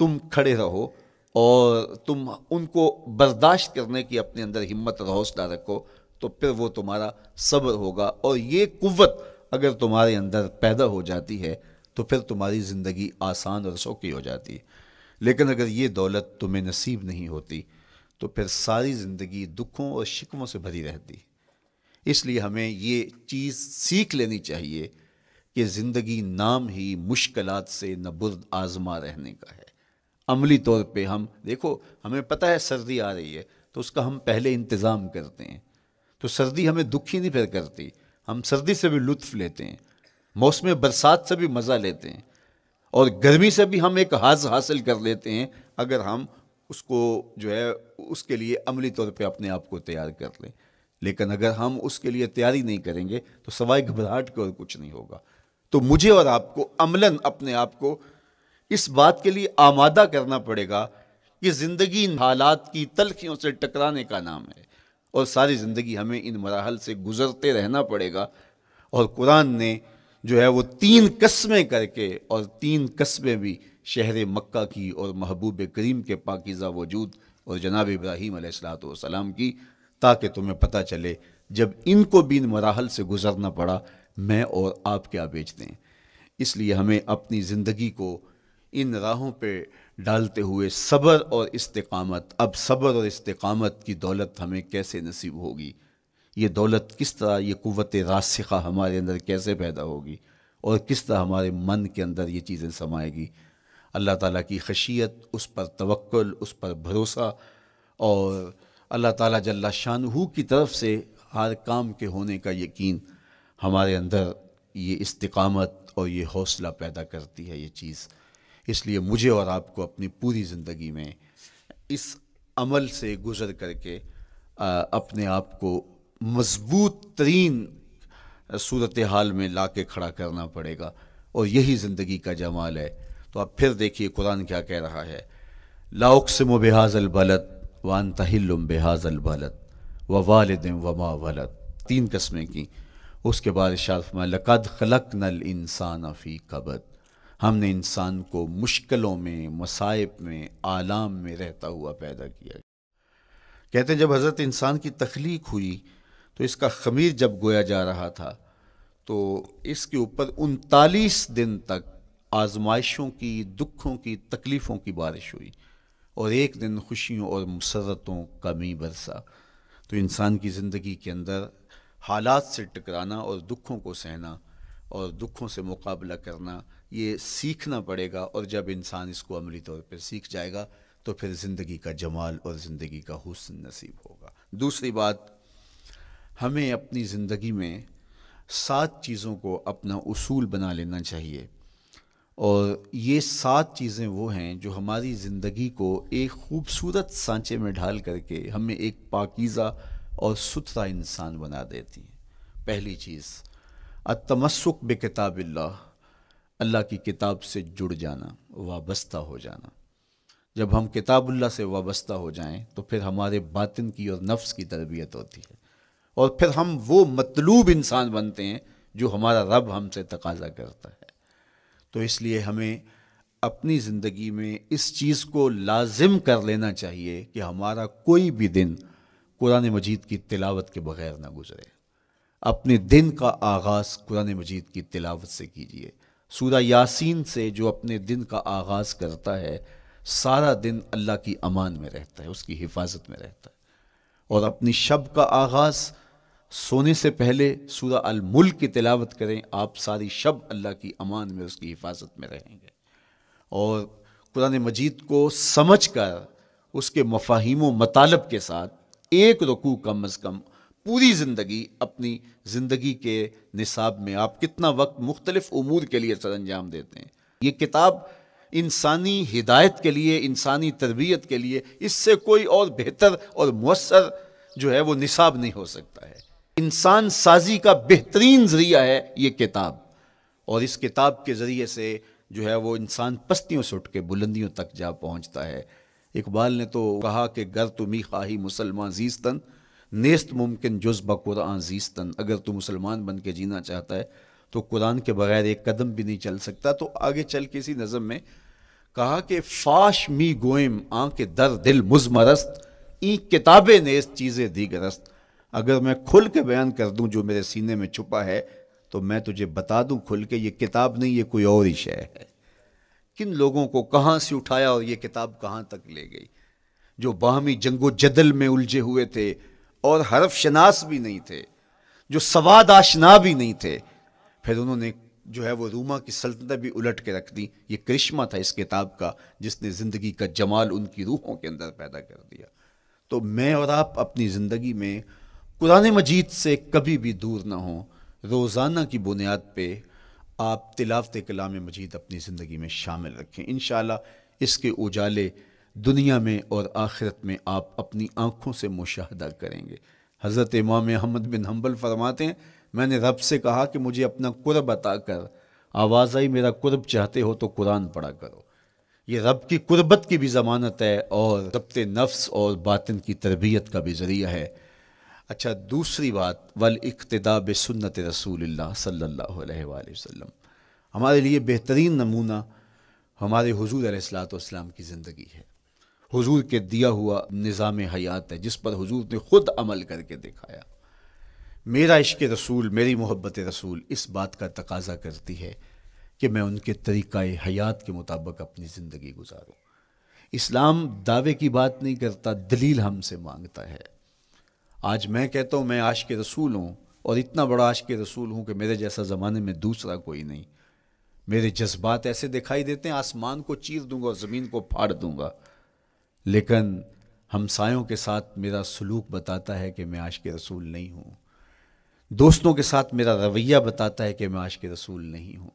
تم کھڑے رہو اور تم ان کو برداشت کرنے کی اپنے اندر ہمت اور حوصلہ رکھو، تو پھر وہ تمہارا صبر ہوگا، اور یہ قوت اگر تمہارے اندر پیدا ہو جاتی ہے تو پھر تمہاری زندگی آسان اور سوکھی ہو جاتی ہے۔ لیکن اگر یہ دولت تمہیں نصیب نہیں ہوتی تو پھر ساری زندگی دکھوں اور شکووں سے بھری رہتی۔ اس لیے ہمیں یہ چیز سیکھ لینی چاہیے کہ زندگی نام ہی مشکلات سے نہ برد آزما رہنے کا ہے۔ عملی طور پہ ہم دیکھو، ہمیں پتہ ہے سردی آ رہی ہے تو اس کا ہم پہلے انتظام کرتے ہیں، تو سردی ہمیں دکھی نہیں پھر کرتی، ہم سردی سے بھی لطف لیتے ہیں، موسم برسات سے بھی مزہ لیتے ہیں، اور گرمی سے بھی ہم ایک حاز حاصل کر لیتے ہیں اگر ہم اس کو جو ہے اس کے لیے عملی طور پہ اپنے آپ کو تیار کر لیں۔ لیکن اگر ہم اس کے لیے تیاری نہیں کریں گے تو سوائے گھبراہٹ کے اور کچھ نہیں ہوگا۔ تو مجھے اور آپ کو عملاً اپنے آپ کو اس بات کے لیے آمادہ کرنا پڑے گا کہ زندگی ان حالات کی تلخیوں سے ٹکرانے کا نام ہے، اور ساری زندگی ہمیں ان مراحل سے گزرتے رہنا پڑے گا۔ اور قرآن نے جو ہے وہ 3 قسمیں کر کے، اور 3 قسمیں بھی شہر مکہ کی اور محبوب کریم کے پاکیزہ وجود اور جناب ابراہیم علیہ السلام کی، تاکہ تمہیں پتہ چلے جب ان کو بھی ان مراحل سے گزرنا پڑا میں اور آپ کیا بیچتے ہیں۔ اس لیے ہمیں اپنی زندگی کو ان راہوں پہ ڈالتے ہوئے صبر اور استقامت، اب صبر اور استقامت کی دولت ہمیں کیسے نصیب ہوگی، یہ دولت کس طرح، یہ قوت راسخہ ہمارے اندر کیسے پیدا ہوگی، اور کس طرح ہمارے من کے اندر یہ چیزیں سمائے گی۔ اللہ تعالیٰ کی خشیت، اس پر توکل، اس پر بھروسہ، اور اللہ تعالیٰ جل شانہ کی طرف سے ہر کام کے ہونے کا یقین ہمارے اندر یہ استقامت اور یہ حوصلہ پیدا کرتی ہے یہ چیز۔ اس لیے مجھے اور آپ کو اپنی پوری زندگی میں اس عمل سے گزر کر کے اپنے آپ کو مضبوط ترین صورتحال میں لا کے کھڑا کرنا پڑے گا، اور یہی زندگی کا جمال ہے۔ تو اب پھر دیکھیے قرآن کیا کہہ رہا ہے، لا اقسم بہذا البلد وانت حل بہذا البلد ووالد وما ولد، 3 قسمیں کی۔ اس کے بعد ارشاد فرمایا لقد خلقنا الانسان فی کبد، ہم نے انسان کو مشکلوں میں، مصائب میں، آلام میں رہتا ہوا پیدا کیا۔ کہتے ہیں جب حضرت انسان کی تخلیق ہوئی تو اس کا خمیر جب گویا جا رہا تھا تو اس کے اوپر 39 دن تک آزمائشوں کی، دکھوں کی، تکلیفوں کی بارش ہوئی، اور ایک دن خوشیوں اور مسرتوں کا می برسا۔ تو انسان کی زندگی کے اندر حالات سے ٹکرانا اور دکھوں کو سہنا اور دکھوں سے مقابلہ کرنا یہ سیکھنا پڑے گا، اور جب انسان اس کو عملی طور پہ سیکھ جائے گا تو پھر زندگی کا جمال اور زندگی کا حسن نصیب ہوگا۔ دوسری بات، ہمیں اپنی زندگی میں 7 چیزوں کو اپنا اصول بنا لینا چاہیے، اور یہ 7 چیزیں وہ ہیں جو ہماری زندگی کو ایک خوبصورت سانچے میں ڈھال کر کے ہمیں ایک پاکیزہ اور ستھرا انسان بنا دیتی ہیں۔ پہلی چیز، التمسک بکتاب اللہ، اللہ کی کتاب سے جڑ جانا، وابستہ ہو جانا۔ جب ہم کتاب اللہ سے وابستہ ہو جائیں تو پھر ہمارے باطن کی اور نفس کی تربیت ہوتی ہے، اور پھر ہم وہ مطلوب انسان بنتے ہیں جو ہمارا رب ہم سے تقاضا کرتا ہے۔ تو اس لیے ہمیں اپنی زندگی میں اس چیز کو لازم کر لینا چاہیے کہ ہمارا کوئی بھی دن قرآن مجید کی تلاوت کے بغیر نہ گزرے۔ اپنے دن کا آغاز قرآن مجید کی تلاوت سے کیجیے۔ سورہ یاسین سے جو اپنے دن کا آغاز کرتا ہے، سارا دن اللہ کی امان میں رہتا ہے، اس کی حفاظت میں رہتا ہے۔ اور اپنی شب کا آغاز سونے سے پہلے سورہ الملک کی تلاوت کریں، آپ ساری شب اللہ کی امان میں، اس کی حفاظت میں رہیں گے۔ اور قرآن مجید کو سمجھ کر اس کے مفاہیم و مطالب کے ساتھ ایک رکوع کم از کم پوری زندگی، اپنی زندگی کے نصاب میں آپ کتنا وقت مختلف امور کے لیے سر انجام دیتے ہیں۔ یہ کتاب انسانی ہدایت کے لیے، انسانی تربیت کے لیے، اس سے کوئی اور بہتر اور مؤثر جو ہے وہ نصاب نہیں ہو سکتا ہے۔ انسان سازی کا بہترین ذریعہ ہے یہ کتاب، اور اس کتاب کے ذریعے سے جو ہے وہ انسان پستیوں سے اٹھ کے بلندیوں تک جا پہنچتا ہے۔ اقبال نے تو کہا کہ گر تمی خواہی مسلمان زیستن، نیست ممکن جز بقرآن زیستن۔ اگر تو مسلمان بن کے جینا چاہتا ہے تو قرآن کے بغیر ایک قدم بھی نہیں چل سکتا۔ تو آگے چل کے اسی نظم میں کہا کہ فاش می گوئم آنکھ در دل مزمرست، این کتابیں نیست چیزیں دیگرست۔ اگر میں کھل کے بیان کر دوں جو میرے سینے میں چھپا ہے تو میں تجھے بتا دوں کھل کے یہ کتاب نہیں، یہ کوئی اور ہی شے ہے۔ کن لوگوں کو کہاں سے اٹھایا اور یہ کتاب کہاں تک لے گئی، جو باہمی جنگ و جدل میں الجھے ہوئے تھے اور حرف شناس بھی نہیں تھے، جو سواد آشنا بھی نہیں تھے، پھر انہوں نے جو ہے وہ روما کی سلطنت بھی الٹ کے رکھ دی۔ یہ کرشمہ تھا اس کتاب کا، جس نے زندگی کا جمال ان کی روحوں کے اندر پیدا کر دیا۔ تو میں اور آپ اپنی زندگی میں قرآن مجید سے کبھی بھی دور نہ ہوں، روزانہ کی بنیاد پہ آپ تلاوت کلام مجید اپنی زندگی میں شامل رکھیں۔ انشاءاللہ اس کے اجالے دنیا میں اور آخرت میں آپ اپنی آنکھوں سے مشاہدہ کریں گے۔ حضرت امام احمد بن حنبل فرماتے ہیں، میں نے رب سے کہا کہ مجھے اپنا قرب عطا کر، آواز آئی میرا قرب چاہتے ہو تو قرآن پڑھا کرو۔ یہ رب کی قربت کی بھی ضمانت ہے اور ضبط نفس اور باطن کی تربیت کا بھی ذریعہ ہے۔ اچھا، دوسری بات، والاقتداء بسنت رسول اللہ صلی اللہ علیہ وآلہ وسلم۔ ہمارے لیے بہترین نمونہ ہمارے حضور علیہ الصلوۃ والسلام کی زندگی ہے، حضور کے دیا ہوا نظام حیات ہے جس پر حضور نے خود عمل کر کے دکھایا۔ میرا عشق رسول، میری محبت رسول اس بات کا تقاضا کرتی ہے کہ میں ان کے طریقہ حیات کے مطابق اپنی زندگی گزاروں۔ اسلام دعوے کی بات نہیں کرتا، دلیل ہم سے مانگتا ہے۔ آج میں کہتا ہوں میں عاشق رسول ہوں، اور اتنا بڑا عاشق رسول ہوں کہ میرے جیسا زمانے میں دوسرا کوئی نہیں۔ میرے جذبات ایسے دکھائی دیتے ہیں، آسمان کو چیر دوں گا اور زمین کو پھاڑ دوں گا، لیکن ہمسایوں کے ساتھ میرا سلوک بتاتا ہے کہ میں عاشق رسول نہیں ہوں۔ دوستوں کے ساتھ میرا رویہ بتاتا ہے کہ میں عاشق رسول نہیں ہوں۔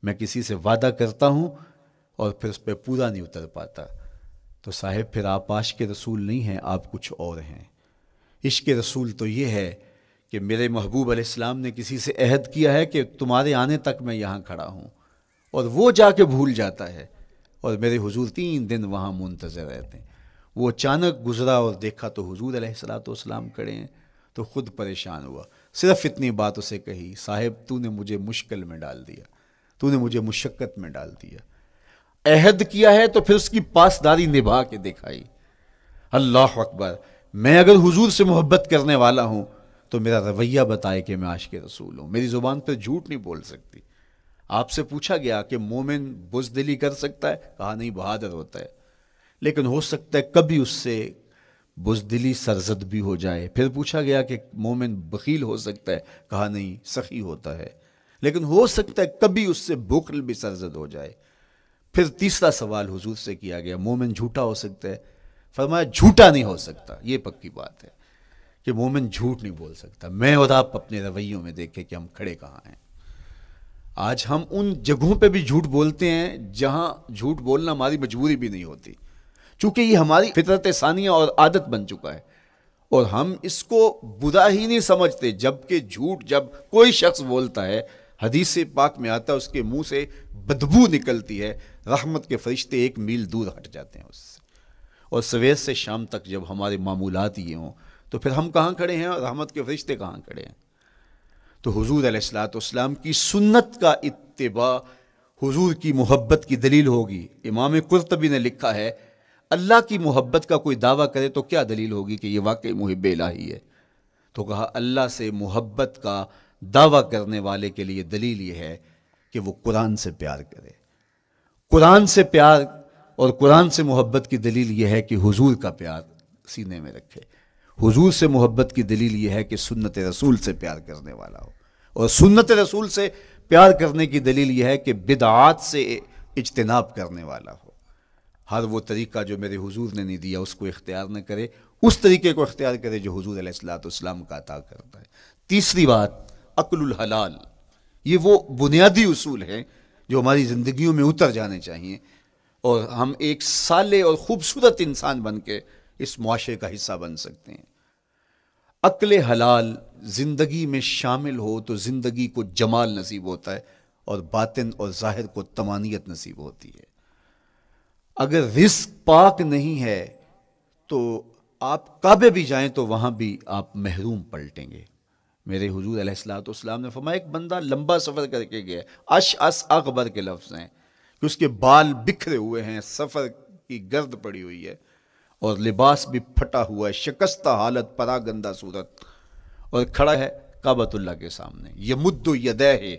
میں کسی سے وعدہ کرتا ہوں اور پھر اس پہ پورا نہیں اتر پاتا، تو صاحب پھر آپ عاشق رسول نہیں ہیں، آپ کچھ اور ہیں۔ عشق رسول تو یہ ہے کہ میرے محبوب علیہ السلام نے کسی سے عہد کیا ہے کہ تمہارے آنے تک میں یہاں کھڑا ہوں، اور وہ جا کے بھول جاتا ہے، اور میرے حضور 3 دن وہاں منتظر رہتے ہیں۔ وہ اچانک گزرا اور دیکھا تو حضور علیہ الصلوۃ والسلام کھڑے ہیں، تو خود پریشان ہوا، صرف اتنی بات اسے کہی، صاحب تو نے مجھے مشکل میں ڈال دیا، تو نے مجھے مشقت میں ڈال دیا۔ عہد کیا ہے تو پھر اس کی پاسداری نبھا کے دکھائی۔ اللہ اکبر! میں اگر حضور سے محبت کرنے والا ہوں تو میرا رویہ بتائے کہ میں عاشق رسول ہوں۔ میری زبان پہ جھوٹ نہیں بول سکتی۔ آپ سے پوچھا گیا کہ مومن بزدلی کر سکتا ہے؟ کہا نہیں، بہادر ہوتا ہے، لیکن ہو سکتا ہے کبھی اس سے بزدلی سرزد بھی ہو جائے۔ پھر پوچھا گیا کہ مومن بخیل ہو سکتا ہے؟ کہا نہیں، سخی ہوتا ہے، لیکن ہو سکتا ہے کبھی اس سے بخل بھی سرزد ہو جائے۔ پھر تیسرا سوال حضور سے کیا گیا، مومن جھوٹا ہو سکتا ہے؟ فرمایا جھوٹا نہیں ہو سکتا، یہ پکی بات ہے کہ مومن جھوٹ نہیں بول سکتا۔ میں اور آپ اپنے رویوں میں دیکھیں کہ ہم کھڑے کہاں ہیں۔ آج ہم ان جگہوں پہ بھی جھوٹ بولتے ہیں جہاں جھوٹ بولنا ہماری مجبوری بھی نہیں ہوتی، چونکہ یہ ہماری فطرت ثانیہ اور عادت بن چکا ہے، اور ہم اس کو برا ہی نہیں سمجھتے۔ جبکہ جھوٹ جب کوئی شخص بولتا ہے، حدیث پاک میں آتا ہے اس کے منہ سے بدبو نکلتی ہے، رحمت کے فرشتے 1 میل دور ہٹ جاتے ہیں اس سے۔ اور سویر سے شام تک جب ہمارے معمولات یہ ہوں تو پھر ہم کہاں کھڑے ہیں اور رحمت کے فرشتے کہاں کھڑے ہیں؟ تو حضور علیہ الصلوۃ والسلام کی سنت کا اتباع حضور کی محبت کی دلیل ہوگی۔ امام قرطبی نے لکھا ہے، اللہ کی محبت کا کوئی دعویٰ کرے تو کیا دلیل ہوگی کہ یہ واقعی محب الہی ہے؟ تو کہا اللہ سے محبت کا دعویٰ کرنے والے کے لیے دلیل یہ ہے کہ وہ قرآن سے پیار کرے۔ قرآن سے پیار اور قرآن سے محبت کی دلیل یہ ہے کہ حضور کا پیار سینے میں رکھے. حضور سے محبت کی دلیل یہ ہے کہ سنت رسول سے پیار کرنے والا ہو. اور سنت رسول سے پیار کرنے کی دلیل یہ ہے کہ بدعات سے اجتناب کرنے والا ہو. ہر وہ طریقہ جو میرے حضور نے نہیں دیا اس کو اختیار نہ کرے، اس طریقے کو اختیار کرے جو حضور علیہ الصلوۃ والسلام کا عطا کرتا ہے. تیسری بات، عقل الحلال. یہ وہ بنیادی اصول ہیں جو ہماری زندگیوں میں اتر جانے چاہیے اور ہم ایک صالح اور خوبصورت انسان بن کے اس معاشرے کا حصہ بن سکتے ہیں. عقل حلال زندگی میں شامل ہو تو زندگی کو جمال نصیب ہوتا ہے اور باطن اور ظاہر کو طمانینت نصیب ہوتی ہے. اگر رزق پاک نہیں ہے تو آپ کعبے بھی جائیں تو وہاں بھی آپ محروم پلٹیں گے. میرے حضور علیہ الصلوۃ والسلام نے فرمایا ایک بندہ لمبا سفر کر کے گیا، اشعث اغبر کے لفظ ہیں کہ اس کے بال بکھرے ہوئے ہیں، سفر کی گرد پڑی ہوئی ہے اور لباس بھی پھٹا ہوا ہے، شکستہ حالت، پراگندہ صورت، اور کھڑا ہے کعبۃ اللہ کے سامنے. یمد یدیہ،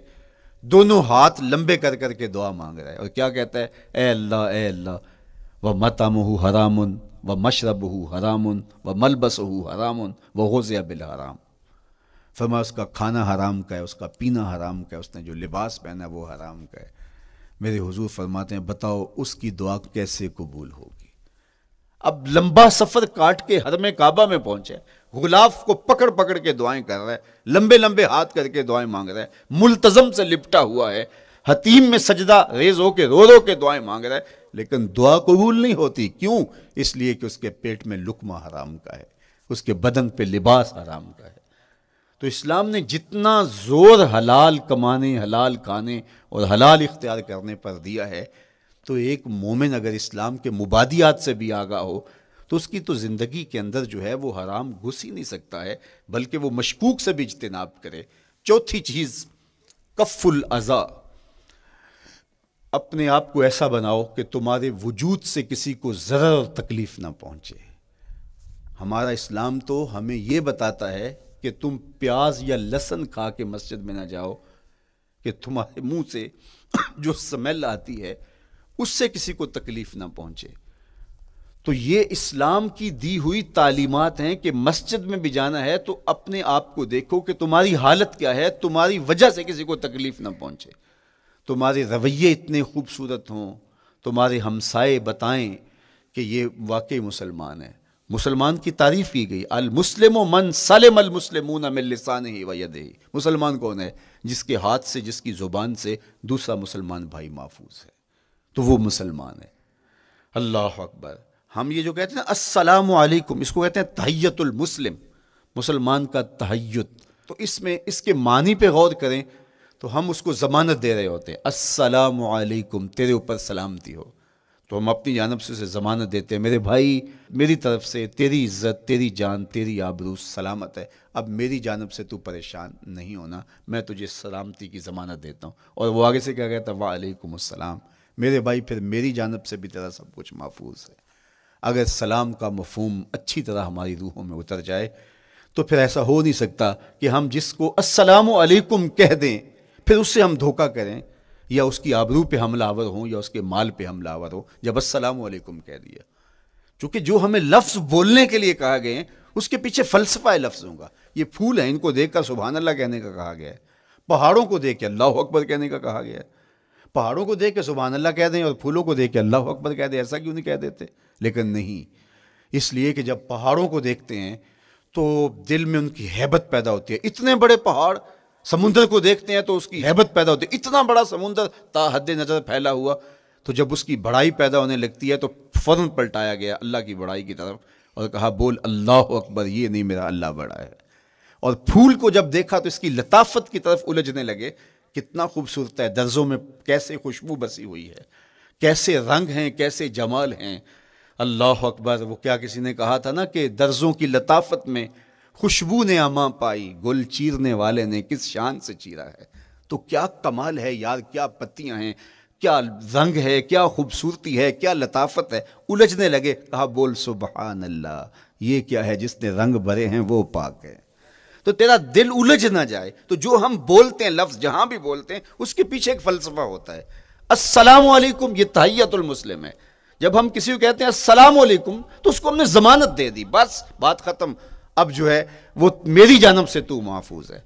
دونوں ہاتھ لمبے کر کر کے دعا مانگ رہا ہے اور کیا کہتا ہے؟ اے اللہ ومطعمہ حرام ومشربہ حرام وملبسہ حرام وغذی بالحرام. فرمایا اس کا کھانا حرام کا ہے، اس کا پینا حرام کا ہے، اس نے جو لباس پہنا ہے وہ حرام کا ہے. میرے حضور فرماتے ہیں بتاؤ اس کی دعا کیسے قبول ہوگی؟ اب لمبا سفر کاٹ کے حرم کعبہ میں پہنچے، غلاف کو پکڑ پکڑ کے دعائیں کر رہا ہے، لمبے لمبے ہاتھ کر کے دعائیں مانگ رہا ہے، ملتزم سے لپٹا ہوا ہے، حتیم میں سجدہ ریز ہو کے رو رو کے دعائیں مانگ رہا ہے، لیکن دعا قبول نہیں ہوتی. کیوں؟ اس لیے کہ اس کے پیٹ میں لقمہ حرام کا ہے، اس کے بدن پہ لباس حرام کا ہے. تو اسلام نے جتنا زور حلال کمانے، حلال کھانے اور حلال اختیار کرنے پر دیا ہے، تو ایک مومن اگر اسلام کے مبادیات سے بھی آگاہ ہو تو اس کی تو زندگی کے اندر جو ہے وہ حرام گھس ہی نہیں سکتا ہے، بلکہ وہ مشکوک سے بھی اجتناب کرے. چوتھی چیز، کف الاذی. اپنے آپ کو ایسا بناؤ کہ تمہارے وجود سے کسی کو ضرر اور تکلیف نہ پہنچے. ہمارا اسلام تو ہمیں یہ بتاتا ہے کہ تم پیاز یا لہسن کھا کے مسجد میں نہ جاؤ کہ تمہارے منہ سے جو سمیل آتی ہے اس سے کسی کو تکلیف نہ پہنچے. تو یہ اسلام کی دی ہوئی تعلیمات ہیں کہ مسجد میں بھی جانا ہے تو اپنے آپ کو دیکھو کہ تمہاری حالت کیا ہے، تمہاری وجہ سے کسی کو تکلیف نہ پہنچے. تمہارے رویے اتنے خوبصورت ہوں، تمہارے ہمسائے بتائیں کہ یہ واقعی مسلمان ہے. مسلمان کی تعریف کی گئی، المسلم من سلم المسلمون من لسانہ و یدہ. مسلمان کون ہے؟ جس کے ہاتھ سے، جس کی زبان سے دوسرا مسلمان بھائی محفوظ ہے، تو وہ مسلمان ہے. اللہ اکبر. ہم یہ جو کہتے ہیں السلام علیکم، اس کو کہتے ہیں تحیت المسلم، مسلمان کا تحیت. تو اس میں اس کے معنی پہ غور کریں تو ہم اس کو ضمانت دے رہے ہوتے ہیں، السلام علیکم، تیرے اوپر سلامتی ہو. تو ہم اپنی جانب سے اسے ضمانت دیتے ہیں، میرے بھائی میری طرف سے تیری عزت، تیری جان، تیری آبرو سلامت ہے، اب میری جانب سے تو پریشان نہیں ہونا، میں تجھے سلامتی کی ضمانت دیتا ہوں. اور وہ آگے سے کیا کہتا ہے؟ وعلیکم السلام. میرے بھائی پھر میری جانب سے بھی تیرا سب کچھ محفوظ ہے. اگر سلام کا مفہوم اچھی طرح ہماری روحوں میں اتر جائے تو پھر ایسا ہو نہیں سکتا کہ ہم جس کو السلام علیکم کہہ دیں پھر اس سے ہم دھوکہ کریں یا اس کی آبرو پہ حملہ آور ہوں یا اس کے مال پہ حملہ آور ہوں جب السلام علیکم کہہ دیا. چونکہ جو ہمیں لفظ بولنے کے لیے کہا گئے ہیں اس کے پیچھے فلسفہ ہے لفظوں کا. یہ پھول ہیں، ان کو دیکھ کر سبحان اللہ کہنے کا کہا گیا ہے. پہاڑوں کو دیکھ کے اللہ اکبر کہنے کا کہا گیا ہے. پہاڑوں کو دیکھ کے سبحان اللہ کہہ دیں اور پھولوں کو دیکھ کے اللہ اکبر کہہ دیں، ایسا کیوں نہیں کہہ دیتے؟ لیکن نہیں، اس لیے کہ جب پہاڑوں کو دیکھتے ہیں تو دل میں ان کی ہیبت پیدا ہوتی ہے. اتنے بڑے پہاڑ، سمندر کو دیکھتے ہیں تو اس کی ہیبت پیدا ہوتی ہے. اتنا بڑا سمندر تا حد نظر پھیلا ہوا، تو جب اس کی بڑائی پیدا ہونے لگتی ہے تو فوراً پلٹایا گیا اللہ کی بڑائی کی طرف اور کہا بول اللہ اکبر، یہ نہیں میرا اللہ بڑا ہے. اور پھول کو جب دیکھا تو اس کی لطافت کی طرف الجھنے لگے. کتنا خوبصورت ہے، درزوں میں کیسے خوشبو بسی ہوئی ہے، کیسے رنگ ہیں، کیسے جمال ہیں. اللہ اکبر. وہ کیا کسی نے کہا تھا نا کہ درزوں کی لطافت میں خوشبو نے اماں پائی، گل چیرنے والے نے کس شان سے چیرا ہے. تو کیا کمال ہے یار، کیا پتیاں ہیں، کیا رنگ ہے، کیا خوبصورتی ہے، کیا لطافت ہے. الجھنے لگے، کہا بول سبحان اللہ، یہ کیا ہے، جس نے رنگ بھرے ہیں وہ پاک ہے. تو تیرا دل الجھ نہ جائے تو جو ہم بولتے ہیں لفظ جہاں بھی بولتے ہیں اس کے پیچھے ایک فلسفہ ہوتا ہے. السلام علیکم یہ تحیت المسلم ہے. جب ہم کسی کو کہتے ہیں السلام علیکم تو اس کو ہم نے ضمانت دے دی، بس بات ختم، اب جو ہے وہ میری جانب سے تو محفوظ ہے۔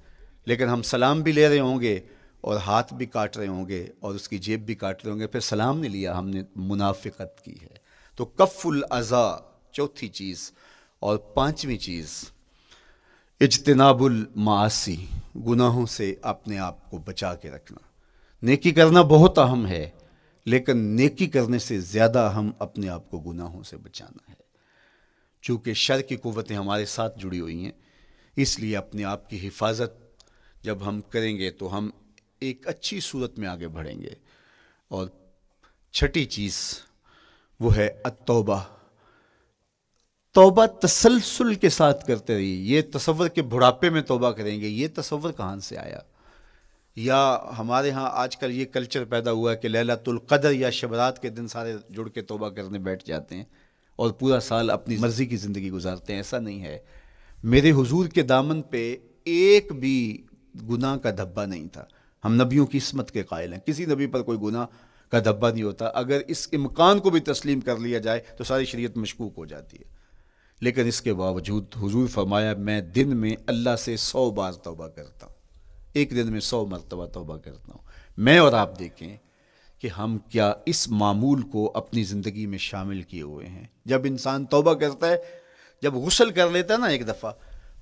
لیکن ہم سلام بھی لے رہے ہوں گے اور ہاتھ بھی کاٹ رہے ہوں گے اور اس کی جیب بھی کاٹ رہے ہوں گے، پھر سلام نہیں لیا، ہم نے منافقت کی ہے۔ تو کف الاذی چوتھی چیز، اور پانچویں چیز اجتناب المعاصی، گناہوں سے اپنے آپ کو بچا کے رکھنا۔ نیکی کرنا بہت اہم ہے، لیکن نیکی کرنے سے زیادہ ہم اپنے آپ کو گناہوں سے بچانا ہے۔ چونکہ شر کی قوتیں ہمارے ساتھ جڑی ہوئی ہیں، اس لیے اپنے آپ کی حفاظت جب ہم کریں گے تو ہم ایک اچھی صورت میں آگے بڑھیں گے۔ اور چھٹی چیز وہ ہے التوبہ، توبہ تسلسل کے ساتھ کرتے رہیے۔ یہ تصور کہ بڑھاپے میں توبہ کریں گے، یہ تصور کہاں سے آیا؟ یا ہمارے ہاں آج کل یہ کلچر پیدا ہوا ہے کہ لیلۃ القدر یا شبرات کے دن سارے جڑ کے توبہ کرنے بیٹھ جاتے ہیں اور پورا سال اپنی مرضی کی زندگی گزارتے ہیں۔ ایسا نہیں ہے۔ میرے حضور کے دامن پہ ایک بھی گناہ کا دھبا نہیں تھا۔ ہم نبیوں کی عصمت کے قائل ہیں، کسی نبی پر کوئی گناہ کا دھبا نہیں ہوتا۔ اگر اس امکان کو بھی تسلیم کر لیا جائے تو ساری شریعت مشکوک ہو جاتی ہے، لیکن اس کے باوجود حضور فرمایا میں دن میں اللہ سے 100 بار توبہ کرتا ہوں، ایک دن میں 100 مرتبہ توبہ کرتا ہوں۔ میں اور آپ دیکھیں کہ ہم کیا اس معمول کو اپنی زندگی میں شامل کیے ہوئے ہیں۔ جب انسان توبہ کرتا ہے، جب غسل کر لیتا ہے نا ایک دفعہ،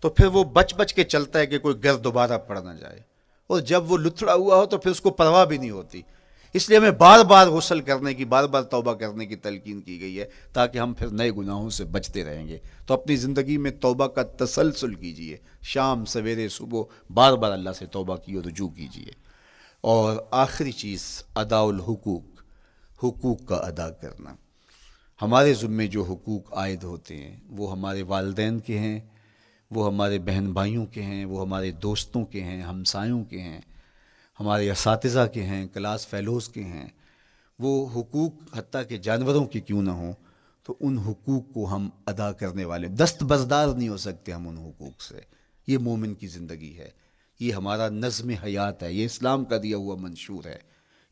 تو پھر وہ بچ بچ کے چلتا ہے کہ کوئی گر دوبارہ پڑ نہ جائے، اور جب وہ لتھڑا ہوا ہو تو پھر اس کو پرواہ بھی نہیں ہوتی۔ اس لیے ہمیں بار بار غسل کرنے کی، بار بار توبہ کرنے کی تلقین کی گئی ہے، تاکہ ہم پھر نئے گناہوں سے بچتے رہیں گے۔ تو اپنی زندگی میں توبہ کا تسلسل کیجئے، شام سویرے صبح بار بار اللہ سے توبہ کی اور رجوع کیجئے۔ اور آخری چیز ادا الحقوق، حقوق کا ادا کرنا۔ ہمارے ذمے جو حقوق عائد ہوتے ہیں وہ ہمارے والدین کے ہیں، وہ ہمارے بہن بھائیوں کے ہیں، وہ ہمارے دوستوں کے ہیں، ہمسایوں کے ہیں، ہمارے اساتذہ کے ہیں، کلاس فیلوز کے ہیں۔ وہ حقوق حتیٰ کہ جانوروں کے کیوں نہ ہوں، تو ان حقوق کو ہم ادا کرنے والے، دست بردار نہیں ہو سکتے ہم ان حقوق سے۔ یہ مومن کی زندگی ہے، یہ ہمارا نظم حیات ہے، یہ اسلام کا دیا ہوا منشور ہے،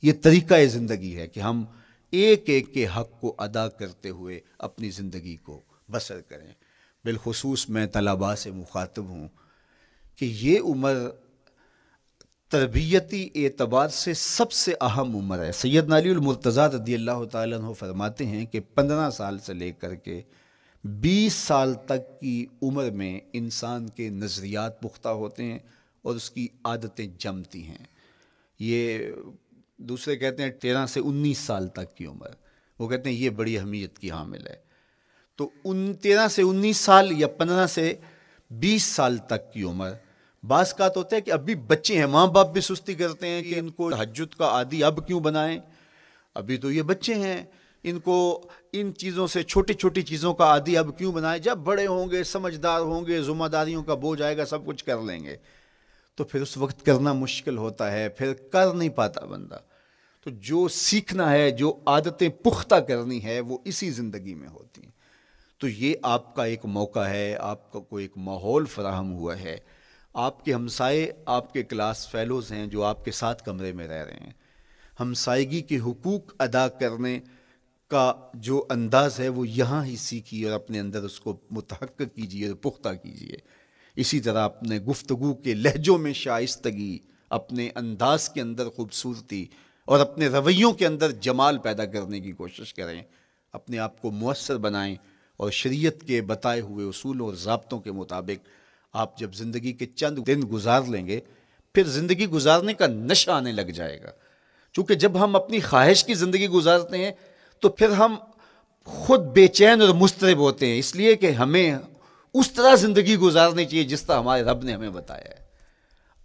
یہ طریقہ زندگی ہے کہ ہم ایک ایک کے حق کو ادا کرتے ہوئے اپنی زندگی کو بسر کریں۔ بالخصوص میں طلباء سے مخاطب ہوں کہ یہ عمر تربیتی اعتبار سے سب سے اہم عمر ہے۔ سیدنا علی المرتضیٰ رضی اللہ تعالیٰ عنہ فرماتے ہیں کہ 15 سال سے لے کر کے 20 سال تک کی عمر میں انسان کے نظریات پختہ ہوتے ہیں اور اس کی عادتیں جمتی ہیں۔ یہ دوسرے کہتے ہیں 13 سے 19 سال تک کی عمر، وہ کہتے ہیں یہ بڑی اہمیت کی حامل ہے۔ تو 13 سے 19 سال یا 15 سے 20 سال تک کی عمر، بعض کا تو ہوتا ہے کہ ابھی بچے ہیں، ماں باپ بھی سستی کرتے ہیں کہ ان کو تہجد کا عادی اب کیوں بنائیں، ابھی تو یہ بچے ہیں، ان کو ان چیزوں سے، چھوٹی چھوٹی چیزوں کا عادی اب کیوں بنائیں، جب بڑے ہوں گے، سمجھدار ہوں گے، ذمہ داریوں کا بوجھ آئے گا، سب کچھ کر لیں گے۔ تو پھر اس وقت کرنا مشکل ہوتا ہے، پھر کر نہیں پاتا بندہ۔ تو جو سیکھنا ہے، جو عادتیں پختہ کرنی ہے، وہ اسی زندگی میں ہوتی ہیں۔ تو یہ آپ کا ایک موقع ہے، آپ کو ایک ماحول فراہم ہوا ہے۔ آپ کے ہمسائے آپ کے کلاس فیلوز ہیں جو آپ کے ساتھ کمرے میں رہ رہے ہیں۔ ہمسائیگی کے حقوق ادا کرنے کا جو انداز ہے وہ یہاں ہی سیکھیے اور اپنے اندر اس کو متحقق کیجیے اور پختہ کیجیے۔ اسی طرح اپنے گفتگو کے لہجوں میں شائستگی، اپنے انداز کے اندر خوبصورتی اور اپنے رویوں کے اندر جمال پیدا کرنے کی کوشش کریں۔ اپنے آپ کو مؤثر بنائیں اور شریعت کے بتائے ہوئے اصولوں اور ضابطوں کے مطابق آپ جب زندگی کے چند دن گزار لیں گے، پھر زندگی گزارنے کا نشہ آنے لگ جائے گا۔ چونکہ جب ہم اپنی خواہش کی زندگی گزارتے ہیں تو پھر ہم خود بے چین اور مضطرب ہوتے ہیں، اس لیے کہ ہمیں اس طرح زندگی گزارنی چاہیے جس طرح ہمارے رب نے ہمیں بتایا ہے۔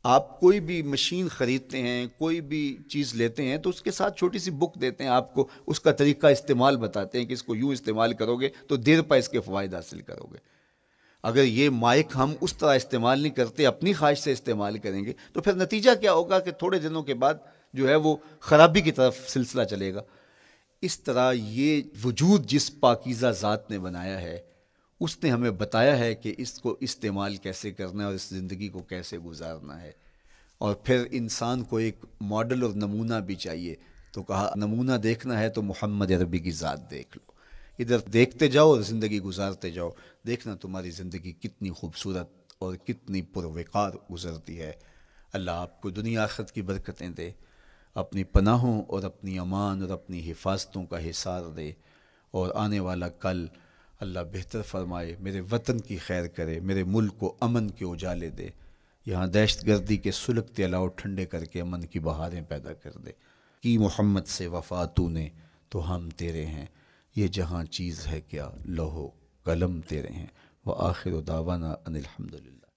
آپ کوئی بھی مشین خریدتے ہیں، کوئی بھی چیز لیتے ہیں تو اس کے ساتھ چھوٹی سی بک دیتے ہیں آپ کو، اس کا طریقہ استعمال بتاتے ہیں کہ اس کو یوں استعمال کرو گے تو دیر پا اس کے فوائد حاصل کرو گے۔ اگر یہ مائک ہم اس طرح استعمال نہیں کرتے، اپنی خواہش سے استعمال کریں گے تو پھر نتیجہ کیا ہوگا کہ تھوڑے دنوں کے بعد جو ہے وہ خرابی کی طرف سلسلہ چلے گا۔ اس طرح یہ وجود جس پاکیزہ ذات نے بنایا ہے، اس نے ہمیں بتایا ہے کہ اس کو استعمال کیسے کرنا ہے اور اس زندگی کو کیسے گزارنا ہے۔ اور پھر انسان کو ایک ماڈل اور نمونہ بھی چاہیے تو کہا نمونہ دیکھنا ہے تو محمد عربی کی ذات دیکھ لو، ادھر دیکھتے جاؤ اور زندگی گزارتے جاؤ، دیکھنا تمہاری زندگی کتنی خوبصورت اور کتنی پروقار گزرتی ہے۔ اللہ آپ کو دنیا آخرت کی برکتیں دے، اپنی پناہوں اور اپنی امان اور اپنی حفاظتوں کا حصار دے، اور آنے والا کل اللہ بہتر فرمائے، میرے وطن کی خیر کرے، میرے ملک کو امن کے اجالے دے، یہاں دہشت گردی کے سلگتے الاؤ ٹھنڈے کر کے امن کی بہاریں پیدا کر دے۔ کی محمد سے وفا تو نے تو ہم تیرے ہیں، یہ جہاں چیز ہے کیا لوح و قلم تیرے ہیں۔ وآخر دعوانا ان الحمدللہ۔